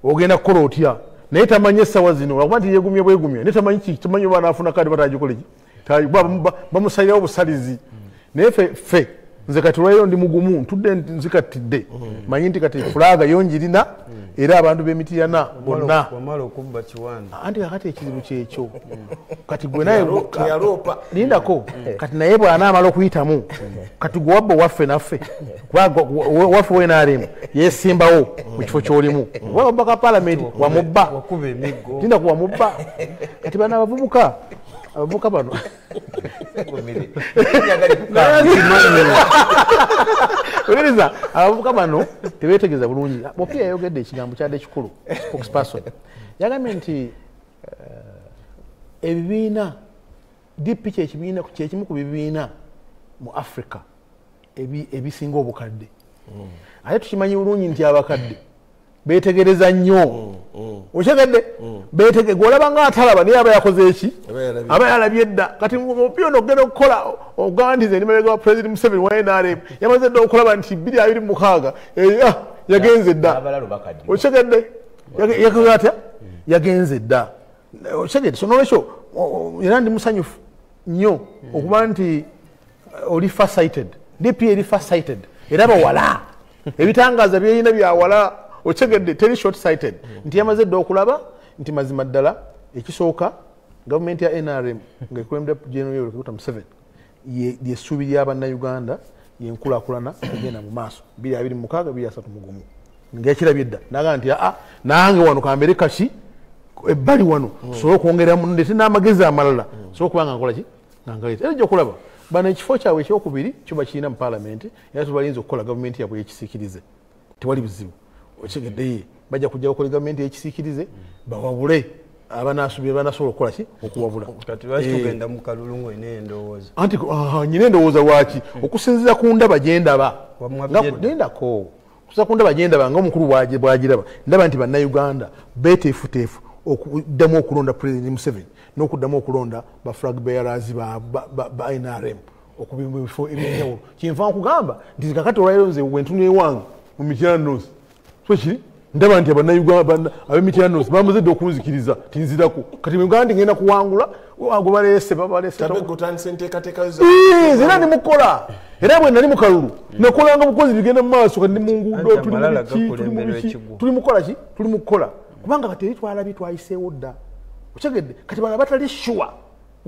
ogenda kukola otya naye tamanyi essaawa zino lwakuba nti yegumye bwegumye naye tamanyi oba naafuna kadi batagikole bamusalirawo busalizi naye ffe nze kati olwayo ndi mugumu ntudde nzikatidde manyi nti kati fulaaga yonjirina era abantu b'emityana bonna anti kakati ekizibu kyekyo kati gwe naye lindako kati naye bw'anaamala okuyitamu kati gwe wabba waffe naffe waffe wenaremu yesimbawo mu kifo ky'olimu wabba ka palamenti wamubba lindaku wamubba kati bana abavubuka bano Oliriza abavubuka bano tebeetegeeza bulungi. Bopia yayogedde ekigambo kyadde kikulu spokesperson. Yagambye nti ebibiina DP kyekimu ku bibiina mu Africa ebisinga obukadde. Ate tukimanyi bulungi nti abakadde beetegereza nnyo okyegedde betege golaba nga atalaba naye aba yakoze eki aba yalabye edda kati mupira ono ogenda okukola ogandize nimabega wa president Museveni wa NRM yamaze dda okulaba nti 2026 yagenze dda okyegedde yakoze atya yagenze dda okyegedde so nolwekyo era ndi musanyufu nnyo okuba nti oli farsighted DP eri farsighted era bawala ebitangaza byeyina byawala okyegedde teri short sighted nti yamaze dda okulaba nti mazima ddala ekisooka gavumenti ya NRM nga ekulembera General Yoweri Kaguta Museveni lyessuubi ly'abannayuganda yenkulaakulana egenda mu maaso 2026 2031 ng'ekirabye edda naga nti nange wano kambere kashi ebbali wano sobola okwongeramu ndete n'amagezi amalala sobola okuba nga nkola ki nangaleeta era ejja okulaba bano ekifo kyabwe ekyokubiri kyoba kirina mu paalamenti era tubalinza okukola gavumenti yabwe ekisiikirize tewali buzibu okyegedde bajja kujja okukola gavumenti ekisiikirize bawabule banasobola okukola ki okuwabula kati lwaki tugenda mu kalulu ng'olina endowooza anti nyina endowooza lwaki okusinziira ku ndaba gye ndaba nendako okusinziira ku ndaba gye ndaba ng'omukulu bw'agiraba ndaba nti bannayuganda beeteefuteefu okuddamu okulonda President Museveni n'okuddamu okulonda ba flag bearers ba NRM okubimba ebifo ebyenjawulo kinva nkugamba nti kakati olwaliro nze wentunula ewange mu Mityana so kiri ndaba nti abannayuganda ab'Emityana bamaze dda okunzikiriza tinzirako kati muganda ngenda kuwangula gwe baleese zera ndi mukola era bwe nali mu kalulu nakolanga bukozi bigenda mu maaso kati ndi mu nguudo tuli mukola ki tuli mu kukola kubanga kati eri twalabye twayiseewo dda okyegedde kati bana batali shuwa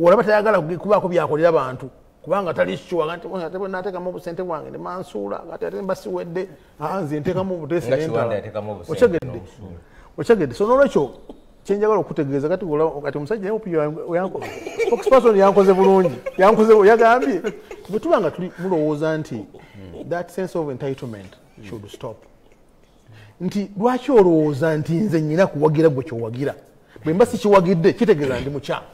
olaba tayagala kubaako byakolera bantu kubanga tali shuwa ate nateekamu obusente bwange ne mansuula kati ate mbasiwedde nze nteekamu obuteesi nentala okyegedde so n'olwekyo kyenjagala okutegeeza kati omusajja spokesperson yankoze bulungi yagambye bwe tuba nga tuli mulowooza nti that sense of entitlement should stop nti lwaki olowooza nti nze nyina kuwagira gwe kyowagira bwe mba sikiwagidde kitegeeza ndi mukyamu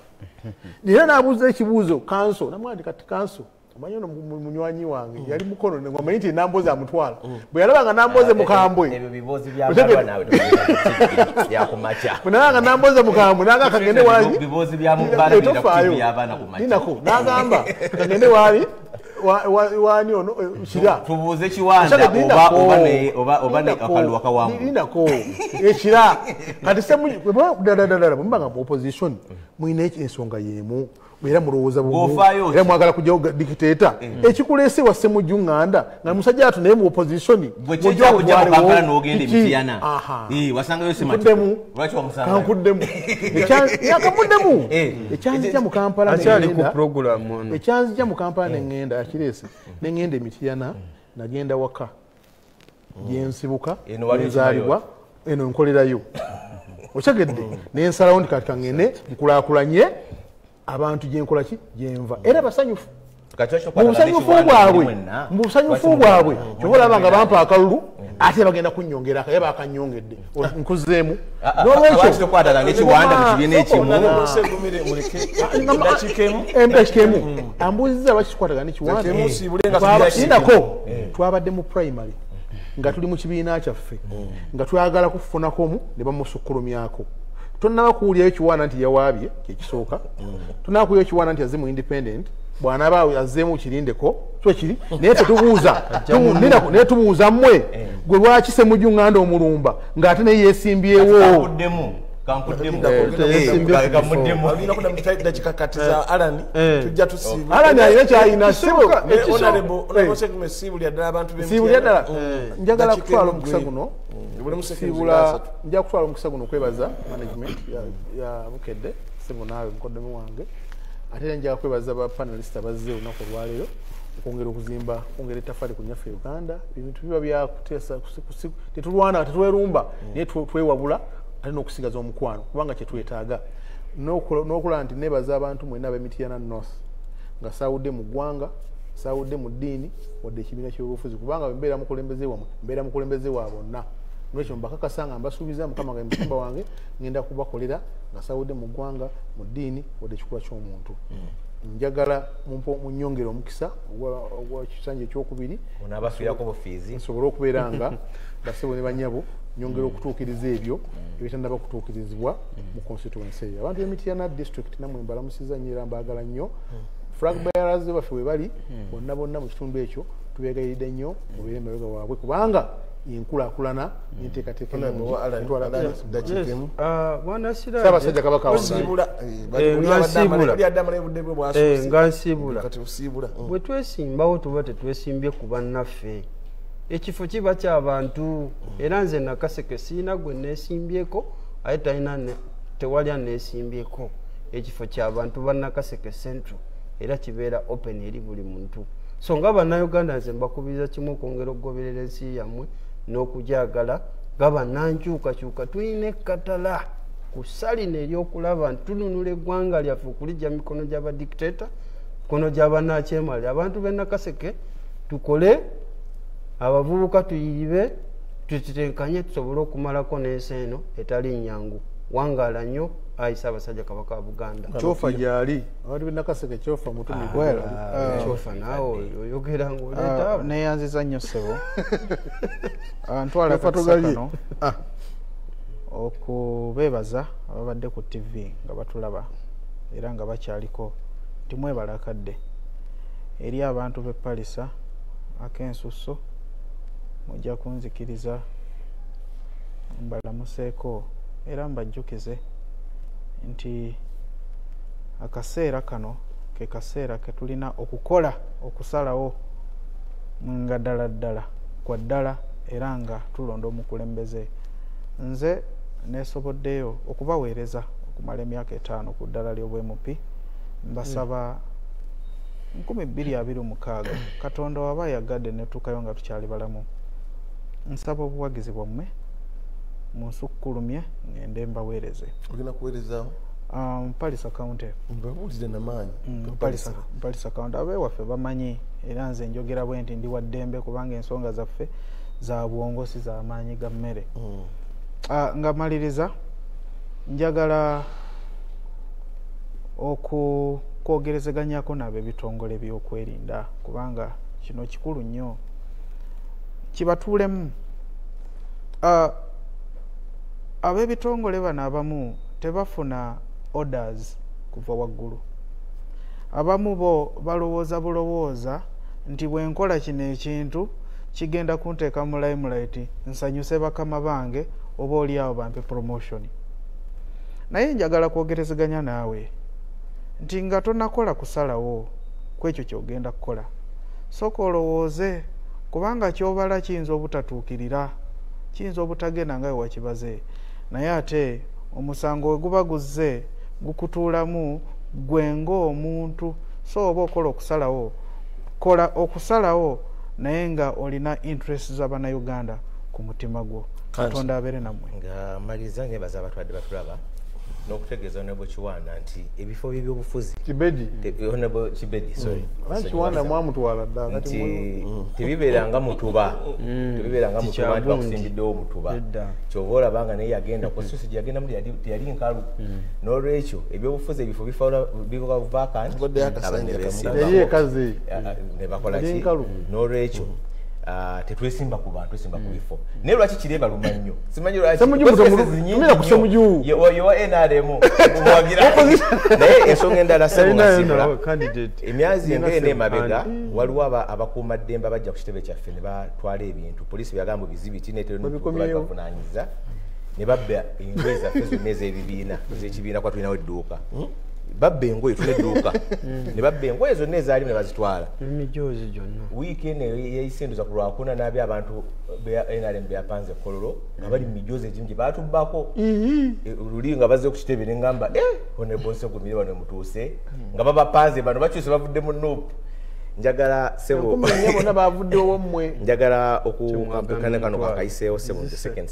era n'abuuza ekibuuzo kanso namwandi kati kanso amanyi ono munywanyi wange yali mukono ng'amanyi nti namboze amutwala bwe yalaba nga namboze mukambwe bwe nalaba nga namboze mukambwe naga kagende waali ninako nagamba kagende waali wani ono kira tubuuze kiwanda oba akalu akawangu ninako ekira kati semudadadadala bwembanga mu opposition mwina ensonga yeemu era mulowooza bubu era mwagala kujjawo dikiteeta ekikuleese wasse mu junganda nga musajja atu naye mu opposition kankuddemu ekyanzija mu Kampala ekyanzija mu Kampala neŋŋenda akireese neŋŋenda Emityana nagenda waka gyensibuka enzaalibwa eno nkolerayo okyegedde nensalawo nti kati kaŋŋende nkulaakulanye abantu gyenkola ki gyenva era basanyufu mu busanyufu bwabwe kyoba olaba nga bampa akalulu ate bagenda kunnyongera akaye bakanyongedde nkuzeemu nolwekyo ambuuziza bakikwatagana nekiwandanako twabadde mu primary nga tuli mu kibiina kyaffe nga twagala kufunakomu ne bamusukkulumyako tonaba kuwulyayo kiwaana nti yawaabye kyekisooka tonaba kuwulyayo kiwaana nti azze mu independent bw'anaaba azzeemu kirindeko twekiri naye tetubuuza naye tubuuza mmwe gwe lwaki Ssemujjunganda omulumba ng'ate naye yeesimbyewo Alani alina kyalina siibulya ddala njagala kutwala omukisa guno nja kutwala omukisa guno okwebaza management ya Bukedde Ssebo naawe mukoddemu wange ate era njaga kwebaza bapanelist abazze olunaku olwaleero okwongera okuzimba okwongera ettaffaali ku nnyaffe Uganda ebintu biba byakuteesa tetulwana tetwerumba naye twewabula ate n'okusigaza omukwano kubanga kyetwetaaga n'okulaba nti nebaza abantu mwenna ab'Emityana North nga saawudde mu ggwanga saawudde mu ddiini wadde ekibiina ky'obufuzi kubanga mbeera mukulembeze wamwe mbeera mukulembeze wa bonna nolwekyo mbakakasa nga mbasuubiza Mukama nga musumba wange ngenda kubakolera nga saawudde mu ggwanga mu ddiini wadde ekikula ky'omuntu njagala munnyongere omukisa ogwa kisanja ekyokubiri onaabasuirako bufiizi nsobole okubeera nga bassebo ne bannyabo nyongera okutuukiriza ebyo ebitannaba kutuukirizibwa mu constituency eyo. Abantu b'Emityana district namwe mbalamusiza nnyo era mbaagala nnyo. Flag bearers baffe we bali bonna mu kitundu ekyo tubeegayiridde nnyo mubeere emabega waabwe kubanga yenkulaakulana n'enteekateeka Ssaabasajja Kabaka nga nsiibula bwe twesimbawo tuba tetwesimbye ku bannaffe. Ekifo kiba ky'abantu era nze Nakaseke siina gwe neesimbyeko ate tewali aneesimbyeko. Ekifo ky'abantu ba Nakaseke Central era kibeera open eri buli muntu. So nga bannayuganda nze mbakubiriza kimu okwongera okugoberera ensi yammwe n'okujagala nga bannankyukakyuka tulina ekkatala ku ssalina ery'okulaba nti tununula eggwanga lyaffe okulijja mikono gy'abadictator, mikono gy'abannakyemalira. Abantu b'e Nakaseke tukole, abavubuka tuyibe, tutitenkanye tusobole okumalako n'ensi eno etali nnyangu. Wangaala nnyo ayi Ssaabasajja Kabaka wa Buganda. Kyofa gyali abantu b'e Nakaseke kyofa mutumi kyofa naawe oyogera ng'oleeta neeyanziza nnyo ssebo ntwala kano okubeebaza ababadde ku TV nga batulaba era nga bakyaliko nti mwebalakadde eri abantu b'e Palisa ak'ensusso mujja kunzikiriza mbalamuseeko era mbajjukize nti akaseera kano ke kaseera ke tulina okukola okusalawo nga ddala kwa ddala era nga tulonda omukulembeze. Nze neesoboddeyo okubaweereza okumala emyaka 5 ku ddala ly'obwemupi. Mbasaba 2026 Katonda waba yagadde ne tukayo nga tukyali balamu. Nsaba obuwagizi bwammwe munsukkulumye ngende mbaweereze. Ogenda kuweerezaawo? Palisa County. Mbabuulire n'amaanyi. Palisa County abewaffe bamanyi era nze njogera bwe nti ndi wa ddembe kubanga ensonga zaffe za bwongo si za maanyi ga mmere. Nga maliriza njagala okwogerezeganyako nabo ebitongole by'okwerinda kubanga kino kikulu nnyo. Kibatuulemu ab'ebitongole bano abamu tebafuna orders kuva waggulu. Abamu bo balowooza bulowooza nti bwe nkola kino ekintu kigenda kunteeka mu limelight nsanyuse bakama bange oba oli awo bampe promotion. Naye njagala kwogerezeganya naawe nti nga tonakola kusalawo ku ekyo ky'ogenda kukola sooka olowooze kubanga ky'obala kiyinza obutatuukirira, kiyinza obutagenda nga we wakibaze, naye ate omusango we guba guzze gukutuulamu gwe ng'omuntu. So oba okola okusalawo, kola okusalawo naye nga olina interest z'Abannayuganda ku mutima gwo. Katonda abeere nammwe. Nga maliriza nneebaza abatwadde batulaba n'okutegeeza Honorable Kiwaana nti ebifo by'ebyobufuzi Honorable Kibedi Kiwaana mwamutwala dda nti tebibeeranga mutuba tebibeeranga mutuba nti bakusimbiddewo mutuba kyova olabanga naye yagenda konstituency gye yagenda muli teyali nkalu n'olwekyo ebyobufuzi ebifo bifuuka vacant ne bakola ki n'olwekyo tetwesimba ku bantu, twesimba ku bifo. Naye lwaki kireba luma nnyo? Simanyi lwaki yowa NRM omwagira naye ensonga endala sebugasibula emyazi ng'eno emabega waliwo abakuumaddembe abajja ku kitebe kyaffe ne batwala ebintu poliisi byagamba bizibiti netebavunaanyiza ne babba engoye zaffe zonna ez'ebibiina ez'ekibiina kwa tulinawo edduuka babba engoye tunedduuka ne babba engoye zonna ezaalimu ne bazitwala emijoozi gyonna wiiki eno yayisenduza ku lwakuna nabe abantu NRM byapanze kololo nga bali mu mijoozi egimu gye baatubbako luli nga bazze ku kitebe ne ngamba Honorable Nsegumire bano mutuuse nga babapanze bano bakyuse bavudde mu Nuupu. Njagala sebo bonna bavuddewo mmwe njagala okukampekana kano kakayiseewo sebo the second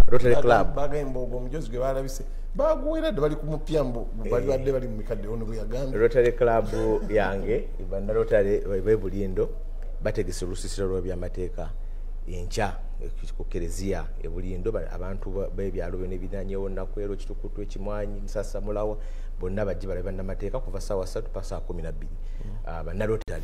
Rotary Club bagayimbogo omujozi gwe balabise baguweredde bali ku mupyambo bali badde bali mu mikadde ono bwe yagambye. Rotary Club yange Banda Rotary b'e Bulindo bategese olusiisira lw'ebyamateeka enkya ku Kereziya e Bulindo abantu b'ebyalo byonna ebinaanyeewo Nakwero Kitukutu Ekimwanyi Musasa Mulawa bonna bajje balabe bannamateeka kuva ssaawa 3 paka 12 Banda Rotary